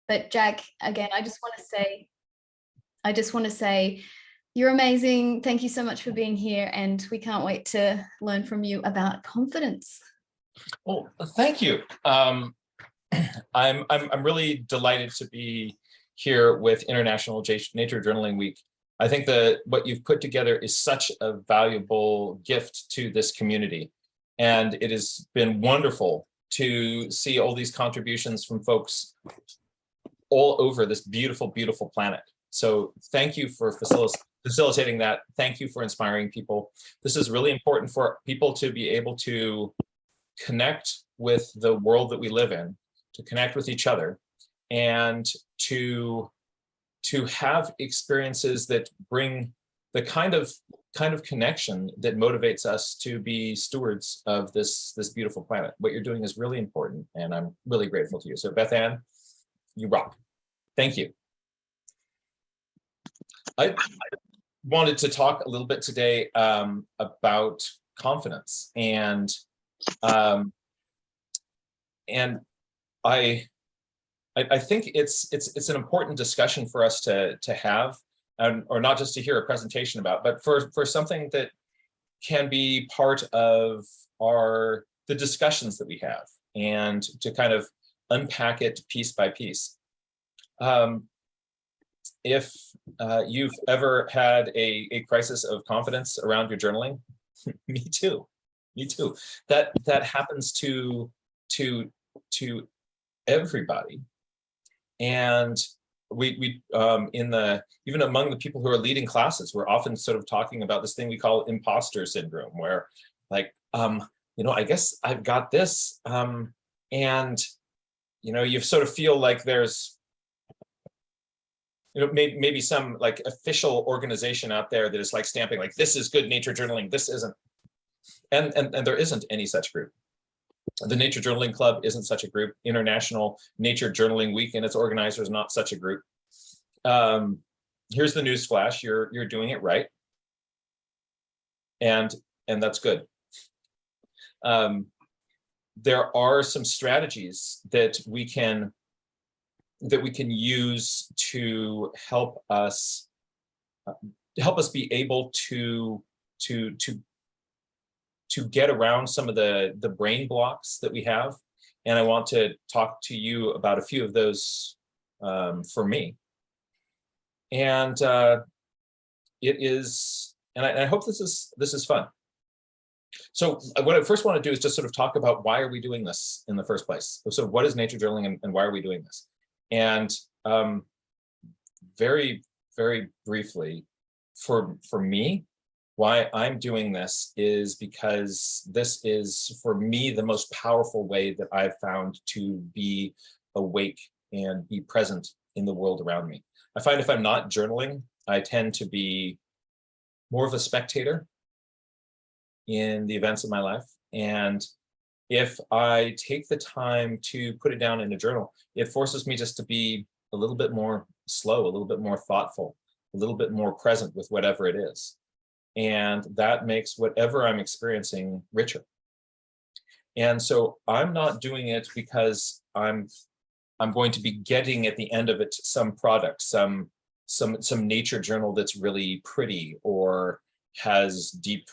But Jack, again, I just want to say you're amazing. Thank you so much for being here, and we can't wait to learn from you about confidence. Well, thank you. I'm really delighted to be here with International Nature Journaling Week. I think that what you've put together is such a valuable gift to this community. And it has been wonderful to see all these contributions from folks all over this beautiful, beautiful planet. So thank you for facilitating that. Thank you for inspiring people. This is really important for people to be able to connect with the world that we live in, to connect with each other, and to have experiences that bring the kind of connection that motivates us to be stewards of this beautiful planet. What you're doing is really important, and I'm really grateful to you. So Beth Ann, you rock. Thank you. I wanted to talk a little bit today about confidence, and I think it's an important discussion for us to have, or not just to hear a presentation about, but for something that can be part of the discussions that we have, and to kind of unpack it piece by piece. If you've ever had a crisis of confidence around your journaling, me too. That happens to everybody, and we even among the people who are leading classes, we're often sort of talking about this thing we call imposter syndrome, where like I guess I've got this, and you sort of feel like there's maybe some like official organization out there that is like stamping like this is good nature journaling, this isn't, and there isn't any such group. The Nature Journaling Club isn't such a group. International Nature Journaling Week and its organizers not such a group. Here's the news flash: you're doing it right, and that's good. There are some strategies that we can use to help us be able to get around some of the brain blocks that we have. And I want to talk to you about a few of those for me. And it is, and I hope this is fun. So what I first want to do is just sort of talk about why are we doing this in the first place? So what is nature journaling, and why are we doing this? And very, very briefly, for me, why I'm doing this is because this is, for me, the most powerful way that I've found to be awake and be present in the world around me. I find if I'm not journaling, I tend to be more of a spectator in the events of my life. And if I take the time to put it down in a journal, it forces me just to be a little bit more slow, a little bit more thoughtful, a little bit more present with whatever it is. And that makes whatever I'm experiencing richer. And so I'm not doing it because I'm going to be getting at the end of it some product, some nature journal that's really pretty or has deep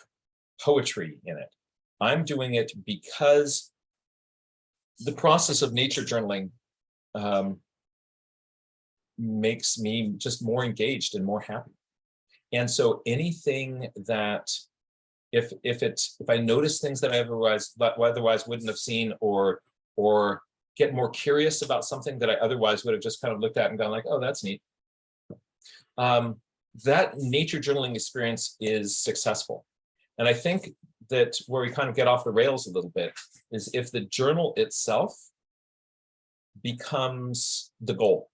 poetry in it. I'm doing it because the process of nature journaling makes me just more engaged and more happy. And so anything that, if I notice things that I otherwise wouldn't have seen, or get more curious about something that I otherwise would have just kind of looked at and gone like, oh, that's neat. That nature journaling experience is successful. And I think that where we kind of get off the rails a little bit is if the journal itself becomes the goal.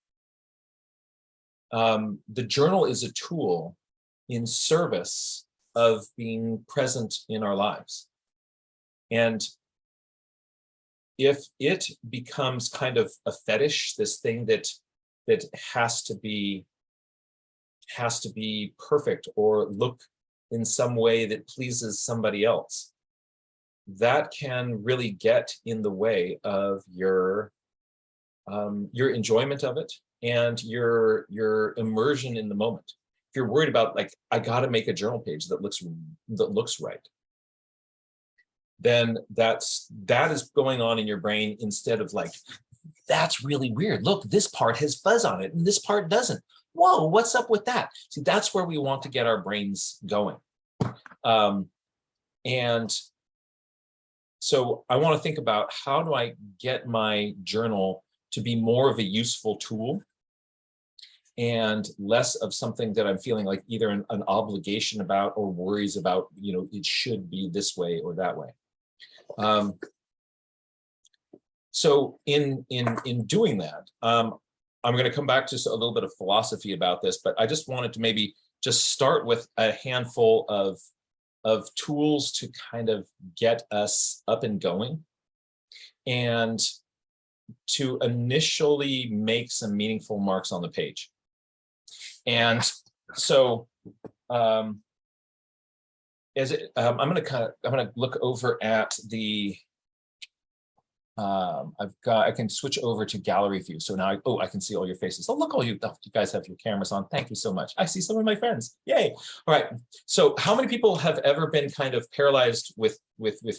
The journal is a tool in service of being present in our lives. And if it becomes kind of a fetish, this thing that has to be perfect or look in some way that pleases somebody else, that can really get in the way of your your enjoyment of it, and your immersion in the moment. If you're worried about like, I got to make a journal page that looks right, then that is going on in your brain, instead of like, that's really weird. Look, this part has fuzz on it and this part doesn't. Whoa, what's up with that? See, that's where we want to get our brains going. And so I want to think about, how do I get my journal to be more of a useful tool and less of something that I'm feeling like either an obligation about or worries about, it should be this way or that way. So in doing that, I'm going to come back to a little bit of philosophy about this, but I just wanted to maybe just start with a handful of tools to kind of get us up and going, and to initially make some meaningful marks on the page. And so I'm going to look over at the I can switch over to gallery view. So now I can see all your faces. Oh, look, you guys have your cameras on. Thank you so much. I see some of my friends. Yay. All right. So how many people have ever been kind of paralyzed with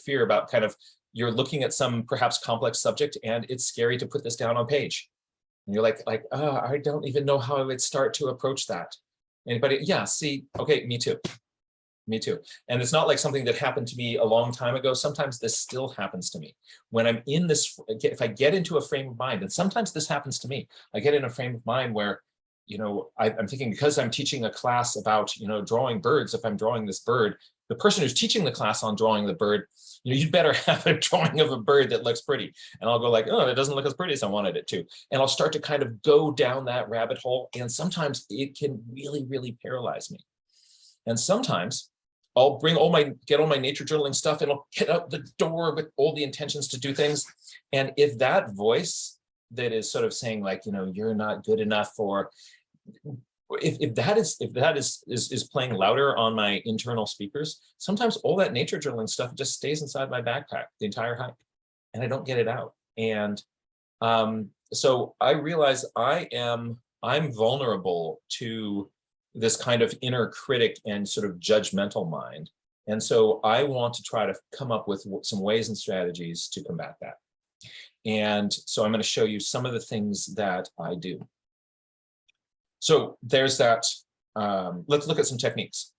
fear about kind of, you're looking at some perhaps complex subject and it's scary to put this down on page? And you're like, oh, I don't even know how I would start to approach that. Anybody? Yeah, see, okay, me too. Me too. And it's not like something that happened to me a long time ago. Sometimes this still happens to me when I'm in this, if I get into a frame of mind, and sometimes this happens to me, I get in a frame of mind where, I'm thinking, because I'm teaching a class about, drawing birds, if I'm drawing this bird, the person who's teaching the class on drawing the bird, you'd better have a drawing of a bird that looks pretty. And I'll go like, oh, it doesn't look as pretty as I wanted it to. And I'll start to kind of go down that rabbit hole. And sometimes it can really, really paralyze me. And sometimes I'll get all my nature journaling stuff and I'll hit out the door with all the intentions to do things. And if that voice that is sort of saying like, you're not good enough, or if that is playing louder on my internal speakers, sometimes all that nature journaling stuff just stays inside my backpack the entire hike and I don't get it out. And so I realize I'm vulnerable to this kind of inner critic and sort of judgmental mind. And so I want to try to come up with some ways and strategies to combat that. And so I'm going to show you some of the things that I do. So there's that. Let's look at some techniques.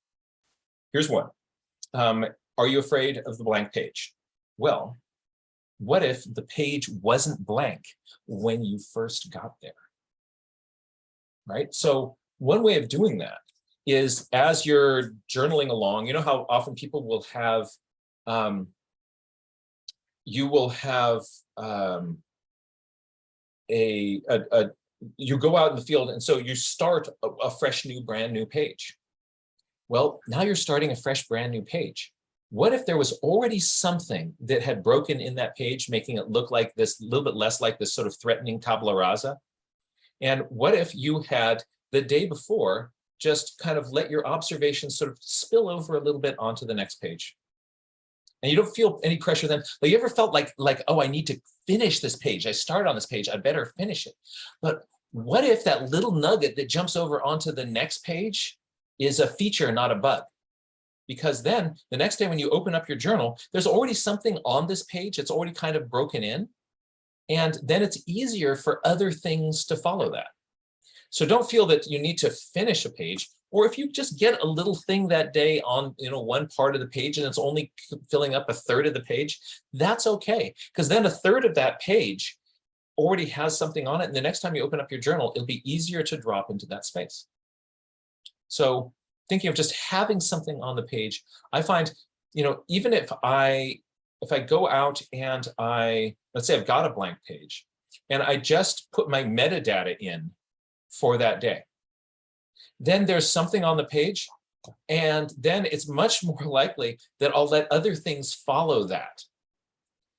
Here's one. Are you afraid of the blank page? Well, what if the page wasn't blank when you first got there? Right? So one way of doing that is, as you're journaling along, you know how often people will have, you go out in the field, and so you start a fresh, brand new page. Well, now you're starting a fresh, brand new page. What if there was already something that had broken in that page, making it look like this, a little bit less like this sort of threatening tabula rasa? And what if you had, the day before, just kind of let your observations sort of spill over a little bit onto the next page? And you don't feel any pressure then. Like, you ever felt like, oh, I need to finish this page. I started on this page, I better finish it. But what if that little nugget that jumps over onto the next page is a feature, not a bug? Because then the next day when you open up your journal, there's already something on this page. It's already kind of broken in. And then it's easier for other things to follow that. So don't feel that you need to finish a page, or if you just get a little thing that day on one part of the page and it's only filling up a third of the page, that's okay. Because then a third of that page already has something on it. And the next time you open up your journal, it'll be easier to drop into that space. So thinking of just having something on the page, I find, even if I go out and let's say I've got a blank page and I just put my metadata in for that day, then there's something on the page, and then it's much more likely that I'll let other things follow that.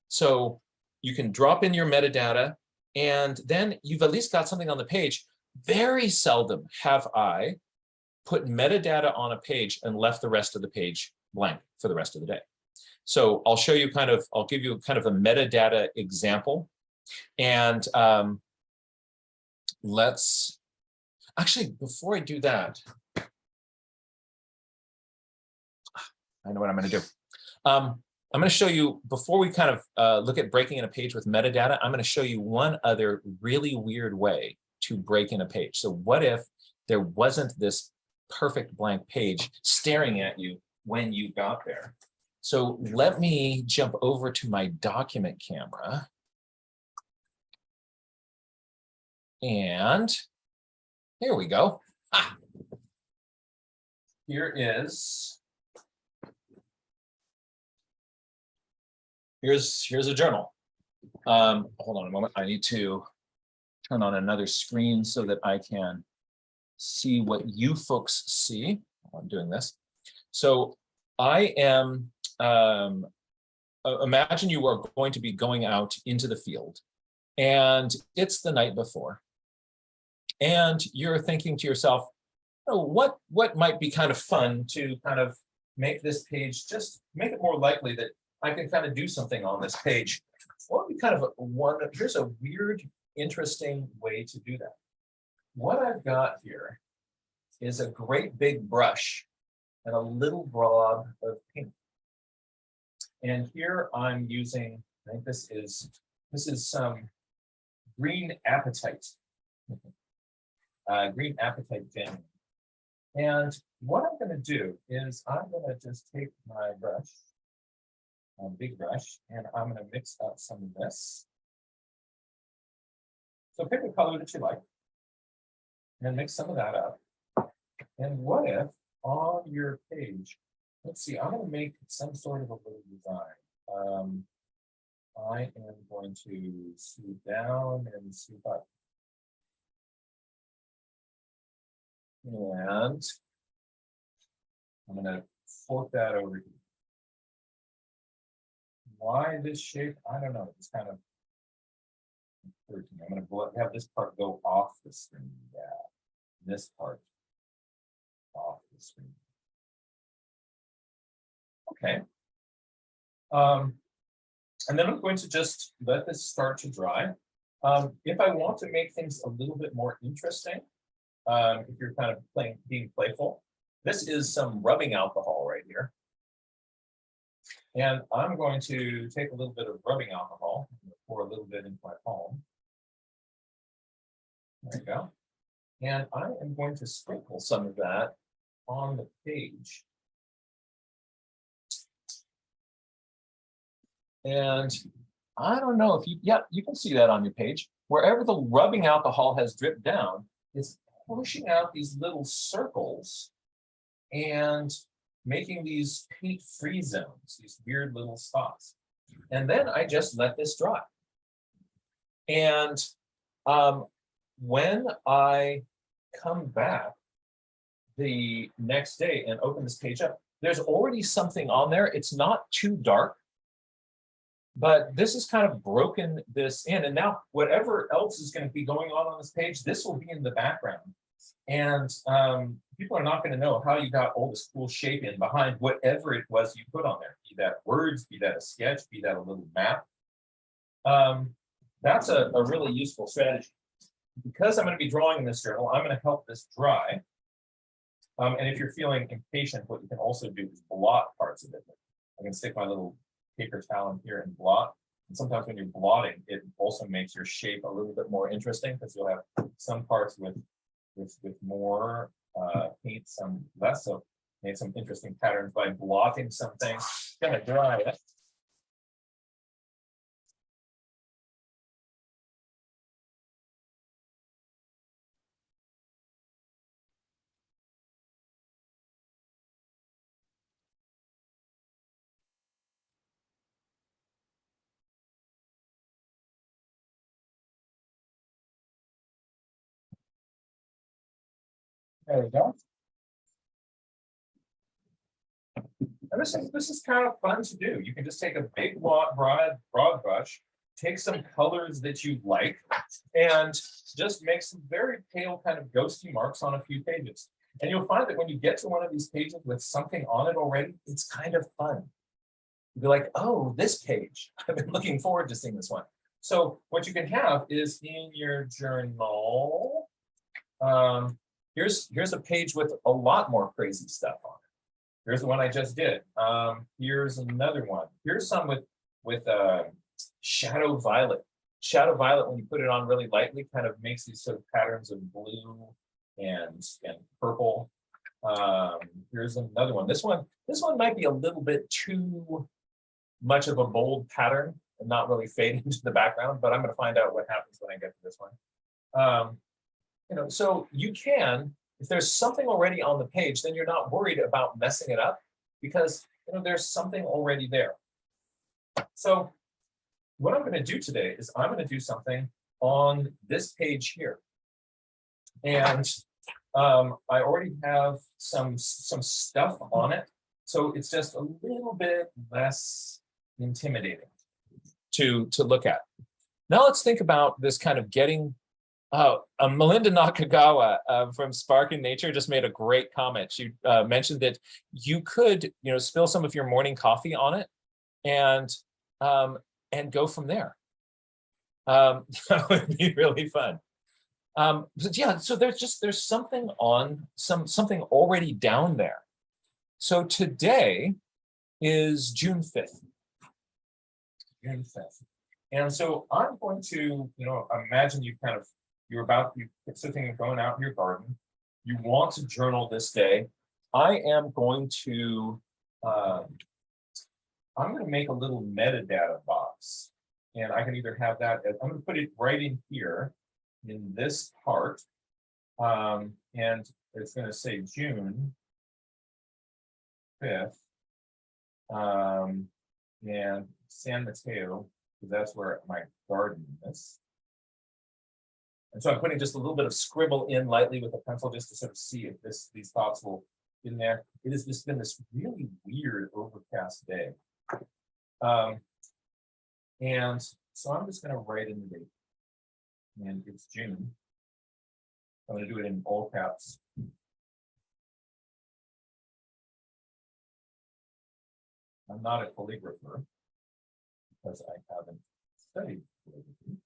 So you can drop in your metadata, and then you've at least got something on the page. Very seldom have I put metadata on a page and left the rest of the page blank for the rest of the day. So I'll show you I'll give you kind of a metadata example. And let's actually, before I do that, I know what I'm going to do. I'm going to show you, before we kind of look at breaking in a page with metadata, I'm going to show you one other really weird way to break in a page. So what if there wasn't this perfect blank page staring at you when you got there? So let me jump over to my document camera. And here we go. Ah. Here's a journal. Hold on a moment. I need to turn on another screen so that I can see what you folks see. I'm doing this. So I am, imagine you are going to be going out into the field, and it's the night before. And you're thinking to yourself, oh, what might be kind of fun to kind of make this page, just make it more likely that I can kind of do something on this page. What would be kind of here's a weird, interesting way to do that. What I've got here is a great big brush and a little blob of paint. And here I'm using, I think this is some green apatite. Green apatite jam. And what I'm going to do is I'm going to just take my brush, big brush, and I'm going to mix up some of this. So pick a color that you like and mix some of that up. And what if on your page, let's see, I'm going to make some sort of a little design. I am going to swoop down and swoop up. And I'm going to fork that over here. Why this shape? I don't know. It's kind of occurred to me. I'm going to have this part go off the screen. Yeah, this part off the screen. Okay. And then I'm going to just let this start to dry. If I want to make things a little bit more interesting, if you're kind of being playful, this is some rubbing alcohol right here. And I'm going to take a little bit of rubbing alcohol, pour a little bit into my palm. There you go. And I am going to sprinkle some of that on the page. And I don't know if you can see that on your page. Wherever the rubbing alcohol has dripped down, it's pushing out these little circles and making these paint-free zones, these weird little spots. And then I just let this dry. And when I come back the next day and open this page up, there's already something on there. It's not too dark, but this has kind of broken this in. And now whatever else is going to be going on this page, this will be in the background. And people are not going to know how you got all this cool shape in behind whatever it was you put on there, be that words, be that a sketch, be that a little map. That's a really useful strategy. Because I'm going to be drawing in this journal, I'm going to help this dry. And if you're feeling impatient, what you can also do is blot parts of it. I can stick my little paper towel in here and blot. And sometimes when you're blotting, it also makes your shape a little bit more interesting, because you'll have some parts with more paint, some less. So made some interesting patterns by blotting something. Gonna dry it. There we go. And this is kind of fun to do. You can just take a big broad brush, take some colors that you like, and just make some very pale kind of ghosty marks on a few pages. And you'll find that when you get to one of these pages with something on it already, it's kind of fun. You'll be like, oh, this page. I've been looking forward to seeing this one. So what you can have is in your journal, here's a page with a lot more crazy stuff on it. Here's the one I just did. Here's another one. Here's some with shadow violet. Shadow violet, when you put it on really lightly, kind of makes these sort of patterns of blue and purple. Here's another one. This one might be a little bit too much of a bold pattern and not really fade into the background, but I'm going to find out what happens when I get to this one. So you can, if there's something already on the page, then you're not worried about messing it up because there's something already there. So what I'm going to do today is I'm going to do something on this page here. And I already have some stuff on it. So it's just a little bit less intimidating to look at. Now let's think about this kind of getting, Melinda Nakagawa from Spark in Nature just made a great comment. She mentioned that you could, spill some of your morning coffee on it and go from there. That would be really fun. But yeah, so there's something something already down there. So today is June 5th. June 5th. And so I'm going to, imagine you're sitting and going out in your garden. You want to journal this day. I am going to, I'm going to make a little metadata box. And I can either have that, I'm going to put it right in here in this part. And it's going to say June 5th. And San Mateo, because that's where my garden is. And so I'm putting just a little bit of scribble in lightly with a pencil just to sort of see if these thoughts will be in there. It has been this really weird overcast day. And so I'm just going to write in the date. And it's June. I'm going to do it in all caps. I'm not a calligrapher because I haven't studied calligraphy.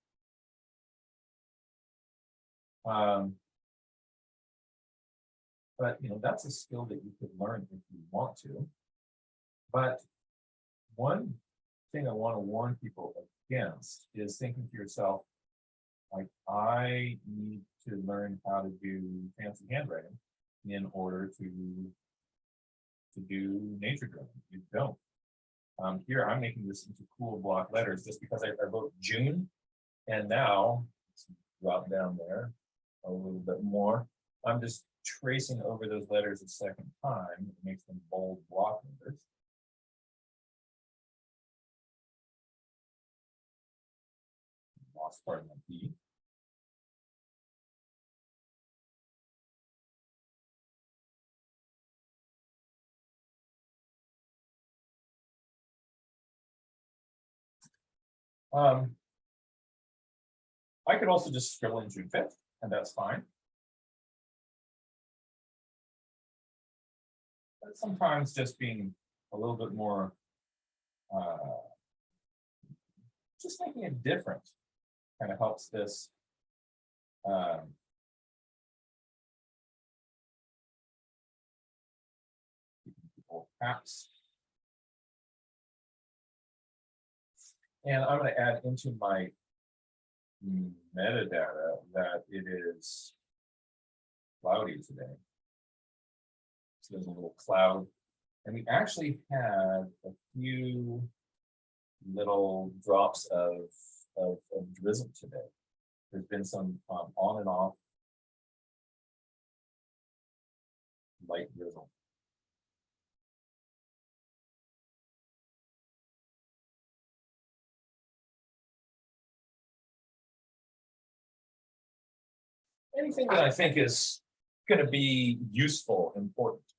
But that's a skill that you could learn if you want to. But one thing I want to warn people against is thinking to yourself, like, I need to learn how to do fancy handwriting in order to do nature drawing. You don't. Here I'm making this into cool block letters just because I wrote June, and now let's drop down there a little bit more. I'm just tracing over those letters a second time. It makes them bold block letters. Lost part of my key. I could also just scribble in June 5th, and that's fine. But sometimes just being a little bit more, just making it different kind of helps this. Caps. And I'm going to add into my metadata that it is cloudy today. So there's a little cloud. And we actually had a few little drops of drizzle today. There's been some on and off light drizzle. Anything that I think is going to be useful, important.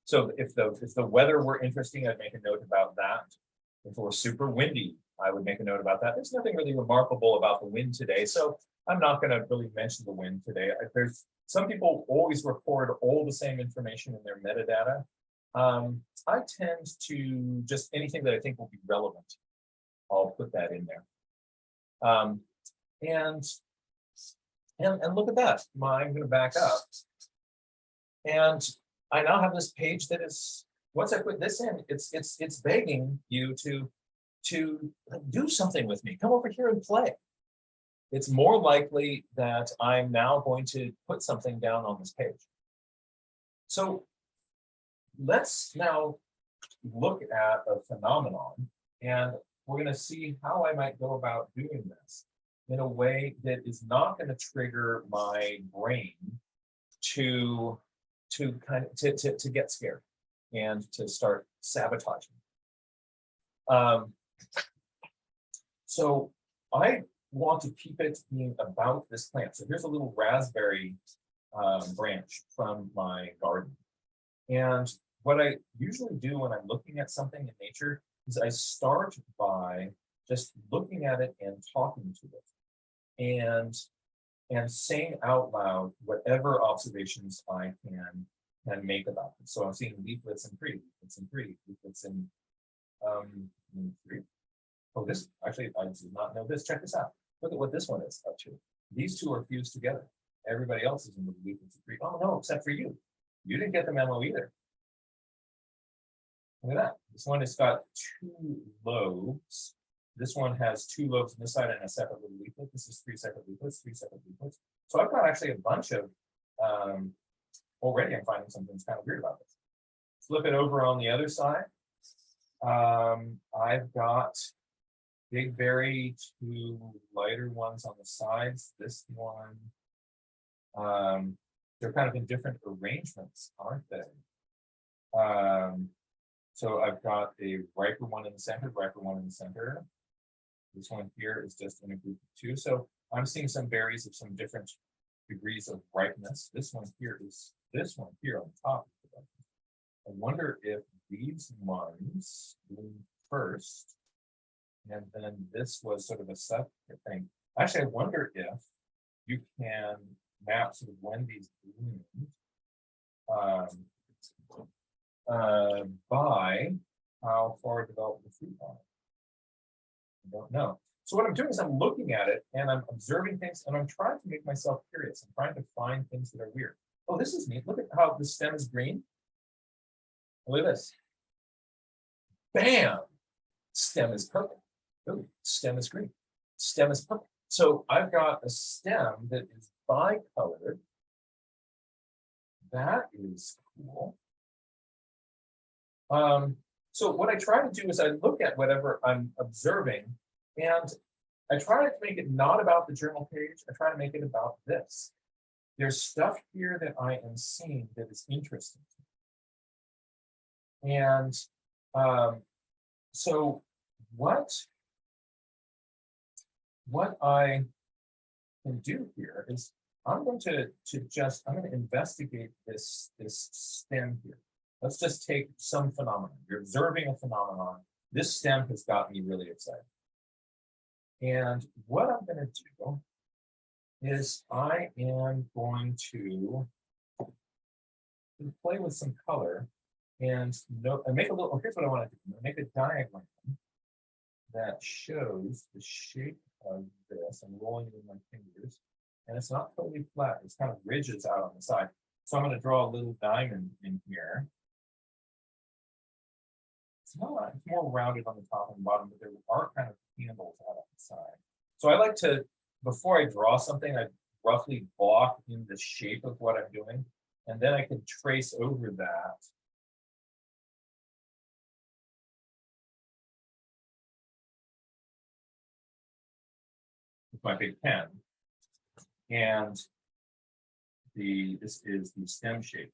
So if the weather were interesting, I'd make a note about that. If it were super windy, I would make a note about that. There's nothing really remarkable about the wind today, so I'm not going to really mention the wind today. There's some people always record all the same information in their metadata. I tend to just anything that I think will be relevant, I'll put that in there. And look at that. I'm going to back up. And I now have this page that is, once I put this in, it's begging you to do something with me. Come over here and play. It's more likely that I'm now going to put something down on this page. So let's now look at a phenomenon, and we're going to see how I might go about doing this in a way that is not going to trigger my brain to get scared and to start sabotaging. So I want to keep it being about this plant. So here's a little raspberry branch from my garden. And what I usually do when I'm looking at something in nature is I start by just looking at it and talking to it and saying out loud whatever observations I can make about it. So I'm seeing leaflets and pretty, leaflets and three. Oh, this actually, I did not know this. Check this out. Look at what this one is up to. These two are fused together. Everybody else is in the leaflets and three. Oh no, except for you. You didn't get the memo either. Look at that. This one has got two lobes. This one has two lobes on this side and a separate little leaflet. This is three separate leaflets, So I've got actually a bunch of, already I'm finding something that's kind of weird about this. Flip it over on the other side. I've got big berry, two lighter ones on the sides. This one, they're kind of in different arrangements, aren't they? So I've got a riper one in the center, This one here is just in a group of two. So I'm seeing some berries of some different degrees of ripeness. This one here on top. I wonder if these ones bloom first, and then this was sort of a separate thing. Actually, I wonder if you can map sort of when these bloomed by how far developed the fruit are. I don't know. So what I'm doing is I'm looking at it and I'm observing things and I'm trying to make myself curious. I'm trying to find things that are weird. Oh, this is neat. Look at how the stem is green. Look at this. Bam! Stem is purple. Ooh, stem is green. Stem is purple. So I've got a stem that is bicolored. That is cool. So what I try to do is I look at whatever I'm observing and I try to make it not about the journal page. I try to make it about this. There's stuff here that I am seeing that is interesting to me. And so what I can do here is I'm going to investigate this stem here. Let's just take some phenomenon. You're observing a phenomenon. This stem has got me really excited. And what I'm going to do is I am going to play with some color and make a little, oh, here's what I want to do. I'm going to make a diagram that shows the shape of this. I'm rolling it in my fingers. And it's not totally flat. It's kind of ridges out on the side. So I'm going to draw a little diamond in here. It's more rounded on the top and bottom, but there are kind of handles out on the side. So I like to, before I draw something, I roughly block in the shape of what I'm doing, and then I can trace over that. With my big pen. And this is the stem shape.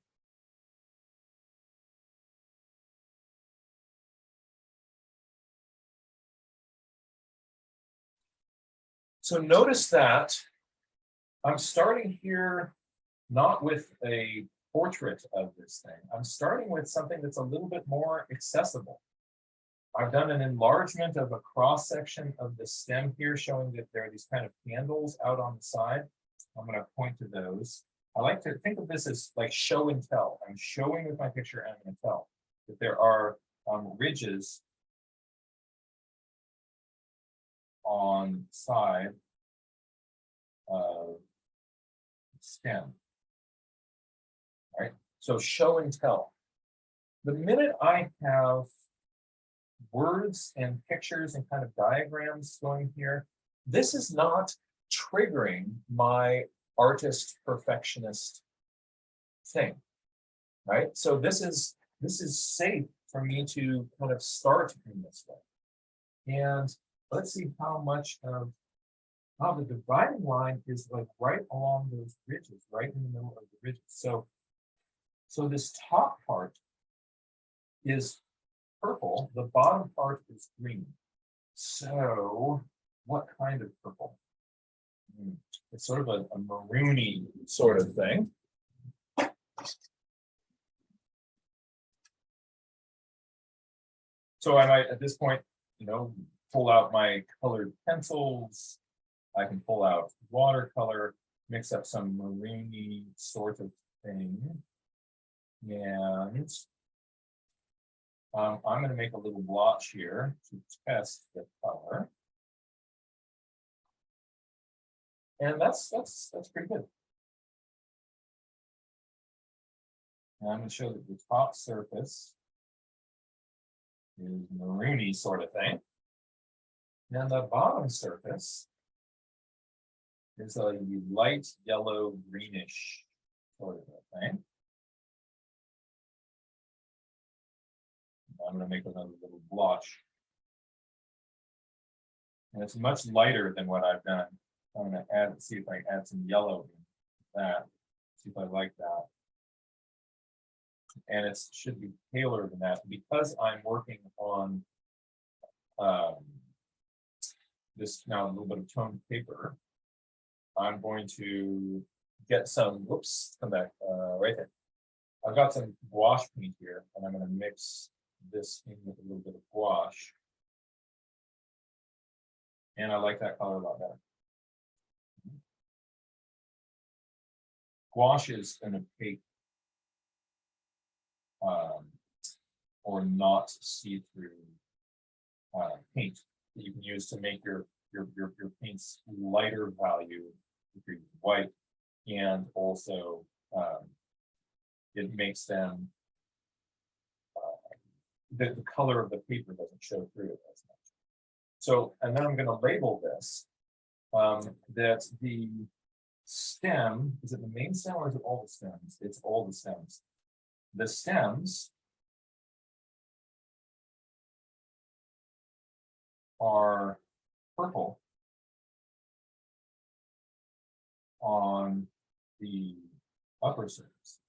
So notice that I'm starting here not with a portrait of this thing. I'm starting with something that's a little bit more accessible. I've done an enlargement of a cross section of the stem here, showing that there are these kind of handles out on the side. I'm going to point to those. I like to think of this as like show and tell. I'm showing with my picture and I'm going to tell that there are ridges on side of stem. Right? So show and tell. The minute I have words and pictures and kind of diagrams going here, this is not triggering my artist perfectionist thing, right? So this is safe for me to kind of start in this way. And let's see how much of the dividing line is like right along those ridges, right in the middle of the ridges. So this top part is purple, the bottom part is green. So what kind of purple? It's sort of a maroony sort of thing. So I might, at this point, pull out my colored pencils. I can pull out watercolor, mix up some maroony sort of thing. And I'm going to make a little blotch here to test the color. And that's pretty good. And I'm going to show that the top surface is maroony sort of thing. And the bottom surface is a light yellow greenish sort of a thing. I'm going to make another little blotch. And it's much lighter than what I've done. I'm going to see if I can add some yellow in that, see if I like that. And it should be paler than that because I'm working on this now a little bit of toned paper. I'm going to get some, whoops, come back right there. I've got some gouache paint here, and I'm going to mix this in with a little bit of gouache. And I like that color a lot better. Gouache is an opaque or not see-through paint that you can use to make your paint's lighter value if you're white, and also it makes them the color of the paper doesn't show through it as much. So, and then I'm going to label this that the stem, is it the main stem or is it all the stems? It's all the stems. The stems are purple on the upper surface.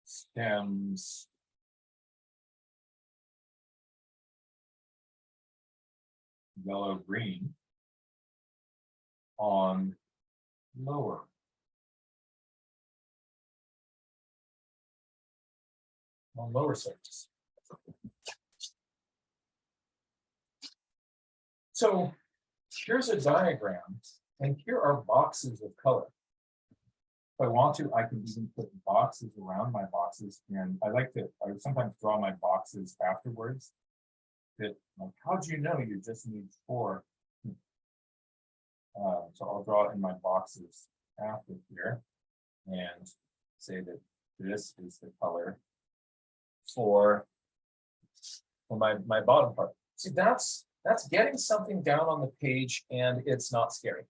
Stems yellow green on lower. On lower surface. So here's a diagram, and here are boxes of color. If I want to, I can even put boxes around my boxes, and I sometimes draw my boxes afterwards. That, like, how do you know you just need 4? So I'll draw it in my boxes after here, and say that this is the color for my bottom part. See, that's getting something down on the page, and it's not scary.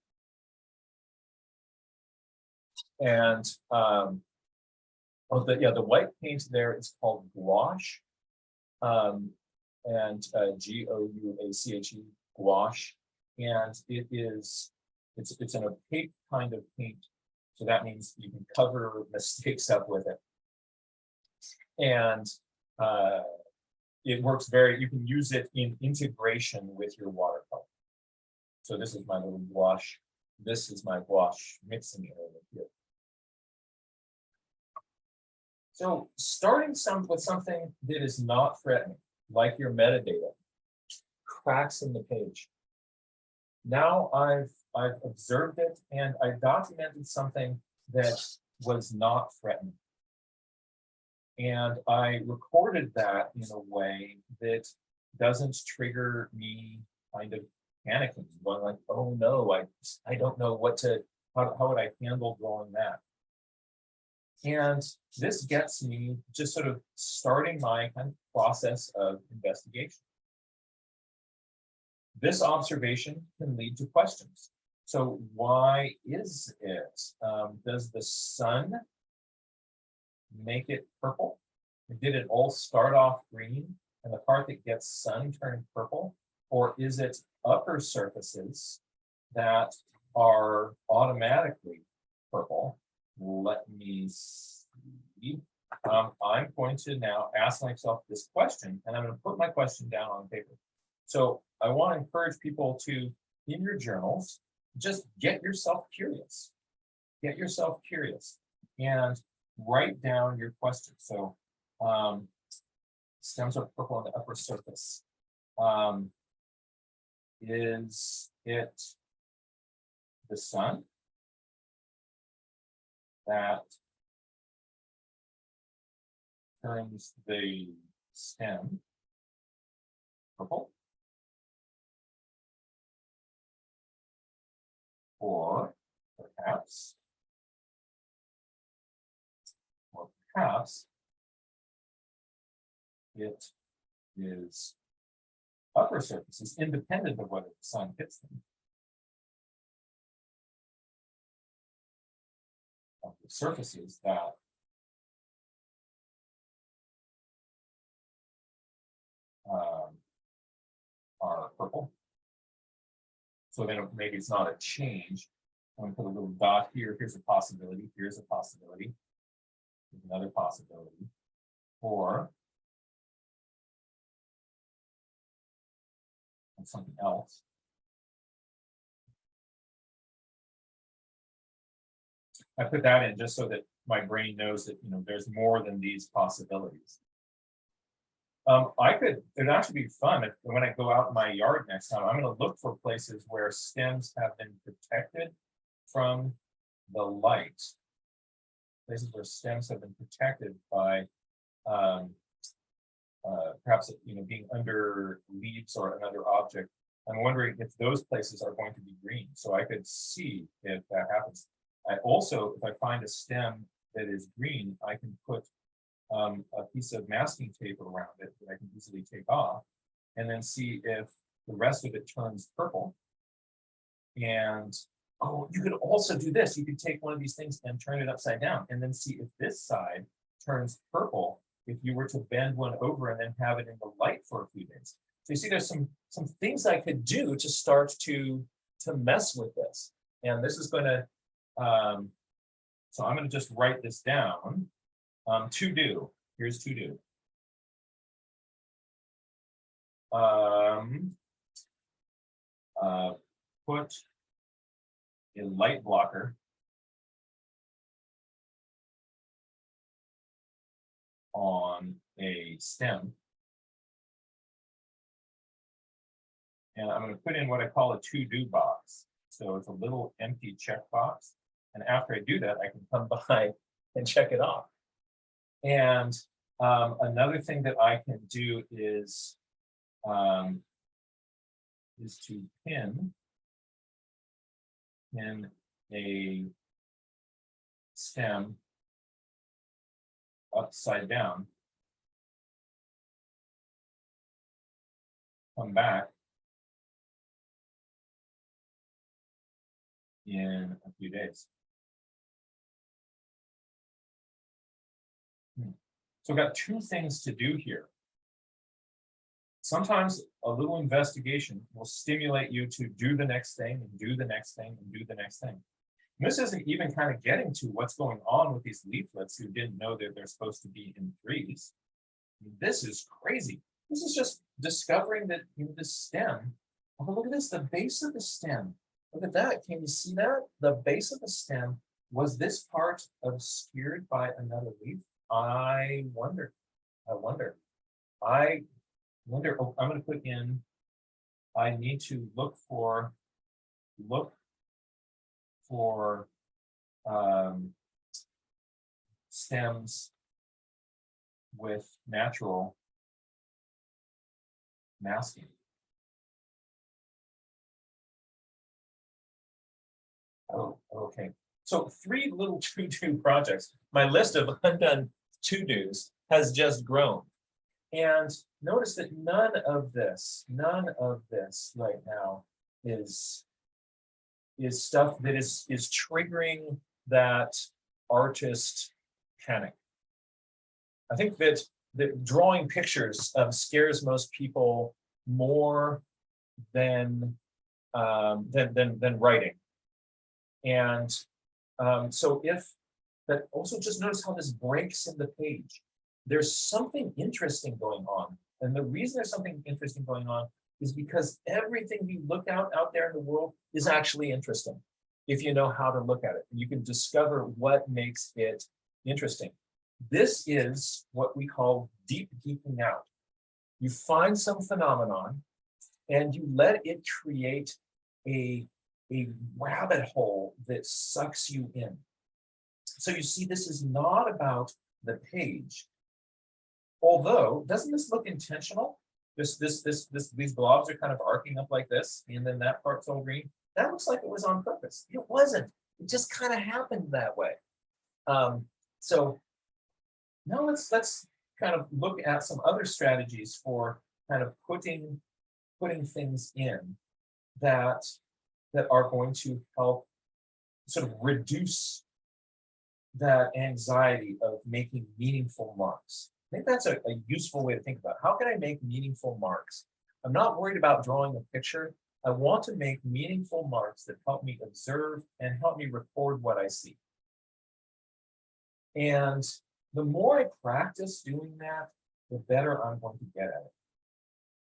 And the white paint there is called gouache, and Gouache, gouache, and it's an opaque kind of paint. So that means you can cover mistakes up with it, and it works you can use it in integration with your watercolor. So this is my little gouache. This is my gouache mixing area here. So starting with something that is not threatening, like your metadata, cracks in the page. Now I've observed it, and I documented something that was not threatening. And I recorded that in a way that doesn't trigger me kind of panicking, going like, oh no, I don't know what to, how would I handle drawing that? And this gets me just sort of starting my kind of process of investigation. This observation can lead to questions. So why is it? Does the sun make it purple? Did it all start off green and the part that gets sun turned purple? Or is it upper surfaces that are automatically purple? Let me see. I'm going to now ask myself this question, and I'm going to put my question down on paper. So I want to encourage people to, in your journals, just get yourself curious. Get yourself curious and write down your question. So stems are purple on the upper surface. Is it the sun that turns the stem purple? Or perhaps it is upper surfaces independent of whether the sun hits them. Of the surfaces that are purple. So then maybe it's not a change. I'm going to put a little dot here. Here's a possibility. Here's a possibility. Here's another possibility. Or something else. I put that in just so that my brain knows that, you know, there's more than these possibilities. It'd actually be fun if, when I go out in my yard next time, I'm going to look for places where stems have been protected from the light. Places where stems have been protected by perhaps, you know, being under leaves or another object. I'm wondering if those places are going to be green, so I could see if that happens. I also, if I find a stem that is green, I can put a piece of masking tape around it that I can easily take off, and then see if the rest of it turns purple. And oh, you could also do this. You could take one of these things and turn it upside down, and then see if this side turns purple if you were to bend one over and then have it in the light for a few days. So you see, there's some things I could do to start to mess with this. And this is going to, so I'm going to just write this down. To do. Here's to do. Put a light blocker on a stem. And I'm going to put in what I call a to-do box. So it's a little empty checkbox. And after I do that, I can come by and check it off. And another thing that I can do is to pin a stem upside down, come back in a few days. So I've got two things to do here. Sometimes a little investigation will stimulate you to do the next thing and do the next thing and do the next thing. And this isn't even kind of getting to what's going on with these leaflets who didn't know that they're supposed to be in threes. This is crazy. This is just discovering that, you know, the stem. Oh, look at this, the base of the stem. Look at that. Can you see that? The base of the stem, was this part obscured by another leaf? I wonder. Oh, I'm going to put in, I need to look for stems with natural masking. Oh, okay. So 3 little to-do projects. My list of undone to-dos has just grown. And notice that none of this right now is stuff that is triggering that artist panic. I think that drawing pictures scares most people more than writing. And so if that, also just notice how this breaks in the page. There's something interesting going on. And the reason there's something interesting going on is because everything you look out there in the world is actually interesting if you know how to look at it. And you can discover what makes it interesting. This is what we call deep geeking out. You find some phenomenon and you let it create a rabbit hole that sucks you in. So you see, this is not about the page. Although, doesn't this look intentional? These blobs are kind of arcing up like this, and then that part's all green. That looks like it was on purpose. It wasn't. It just kind of happened that way. So now let's kind of look at some other strategies for kind of putting things in that are going to help sort of reduce that anxiety of making meaningful marks. I think that's a useful way to think about it. How can I make meaningful marks? I'm not worried about drawing a picture. I want to make meaningful marks that help me observe and help me record what I see. And the more I practice doing that, the better I'm going to get at it.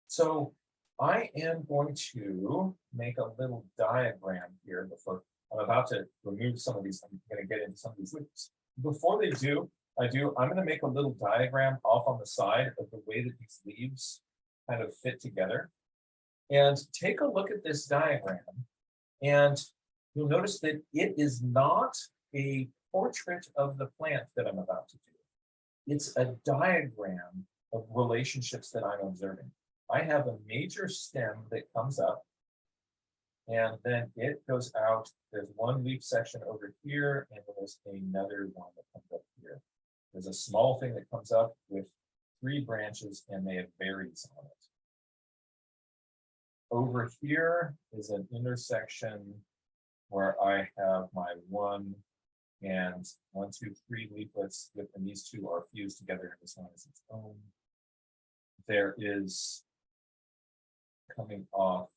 So I am going to make a little diagram here before I'm about to remove some of these. I'm going to get into some of these leaves. Before I'm going to make a little diagram off on the side of the way that these leaves kind of fit together. And take a look at this diagram. And you'll notice that it is not a portrait of the plant that I'm about to do. It's a diagram of relationships that I'm observing. I have a major stem that comes up, and then it goes out. There's one leaf section over here, and there's another one that comes up here. There's a small thing that comes up with 3 branches, and they have berries on it. Over here is an intersection where I have my 1 and 1, 2, 3 leaflets, and these 2 are fused together, and this one is its own. There is coming off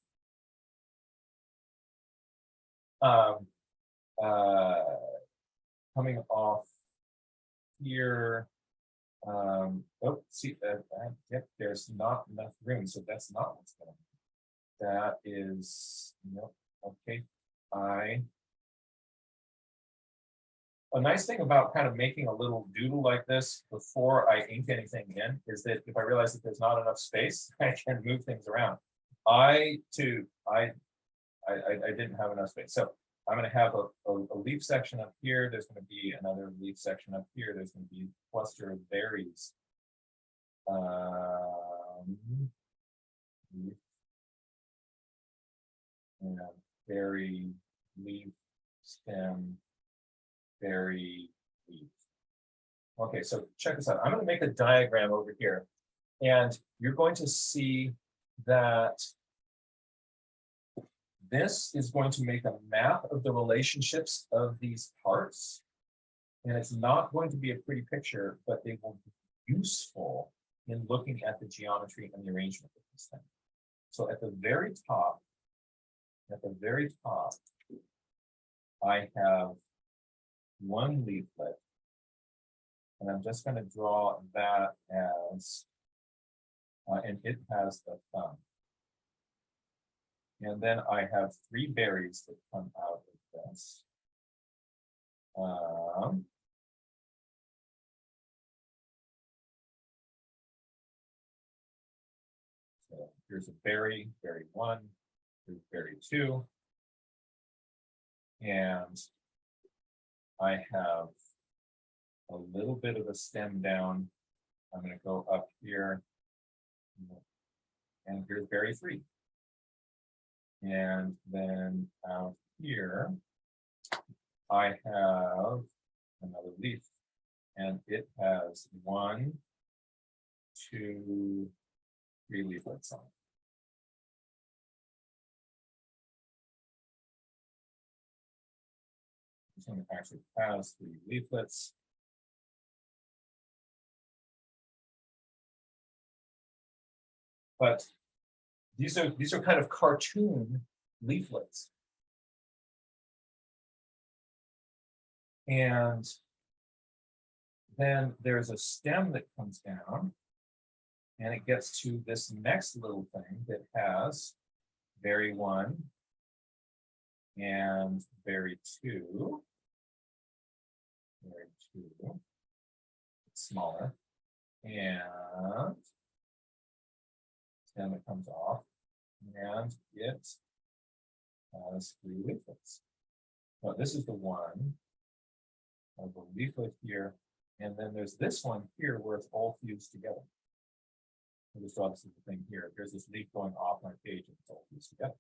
here. Yep, there's not enough room, so that's not what's going on. That is, nope, okay. A nice thing about kind of making a little doodle like this before I ink anything in is that if I realize that there's not enough space, I can move things around. I didn't have enough space. So I'm going to have a leaf section up here. There's going to be another leaf section up here. There's going to be a cluster of berries. And berry, leaf, stem, berry, leaf. Okay, so check this out. I'm going to make a diagram over here, and you're going to see that this is going to make a map of the relationships of these parts. And it's not going to be a pretty picture, but they will be useful in looking at the geometry and the arrangement of this thing. So at the very top, I have 1 leaflet, and I'm just going to draw that as, and it has a thumb. And then I have 3 berries that come out of this. So here's a berry, berry 1, here's berry 2. And I have a little bit of a stem down I'm going to go up here, and here's berry 3. And then out here, I have another leaf, and it has 1, 2, 3 leaflets on it. This one actually has 3 leaflets. But these are kind of cartoon leaflets. And then there's a stem that comes down, and it gets to this next little thing that has berry 1 and berry 2. Berry 2, it's smaller, and stem that comes off, and it has 3 leaflets. Now this is the one. I have a leaflet here, and then there's this one here where it's all fused together. This obviously the thing here. There's this leaf going off my page, and it's all fused together.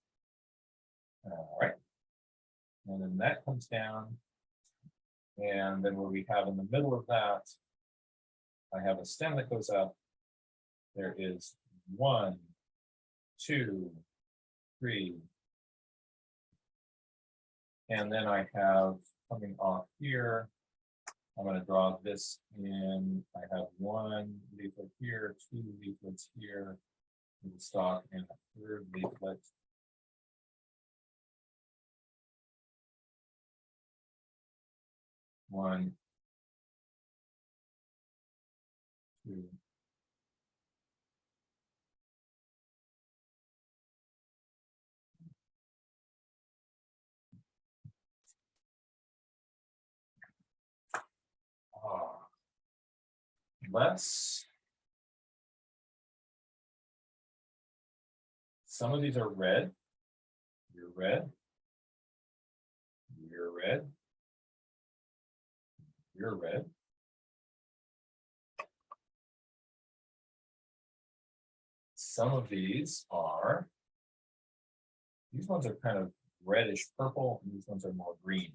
All right, and then that comes down, and then what we have in the middle of that, I have a stem that goes up. There is 1, 2, 3, and then I have coming off here. I'm going to draw this in. I have 1 leaflet here, 2 leaflets here, with the stalk, and a 3rd leaflet. One, 2. Let's. Some of these are red. You're red. You're red. You're red. Some of these ones are kind of reddish purple, and these ones are more green.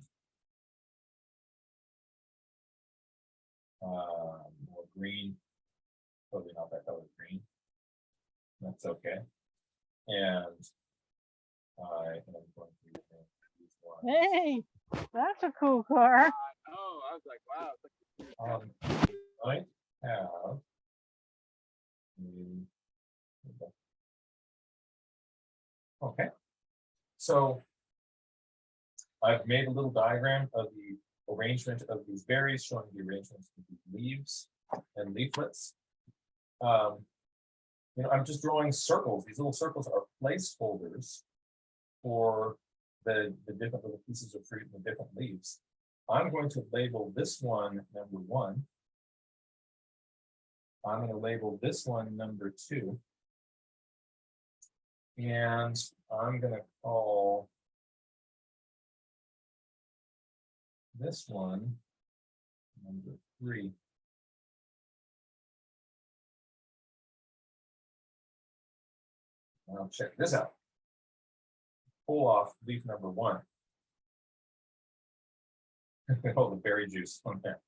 More green, probably not that color green. That's okay. And I am going to use one. Hey, that's a cool car. Oh, I was like, wow. I have okay. So I've made a little diagram of the arrangement of these berries, showing the arrangements of these leaves and leaflets. I'm just drawing circles. These little circles are placeholders for the different little pieces of fruit and the different leaves. I'm going to label this one number 1. I'm going to label this one number 2. And I'm going to call this one number 3. Now check this out. Pull off leaf number 1. Oh, the berry juice on there.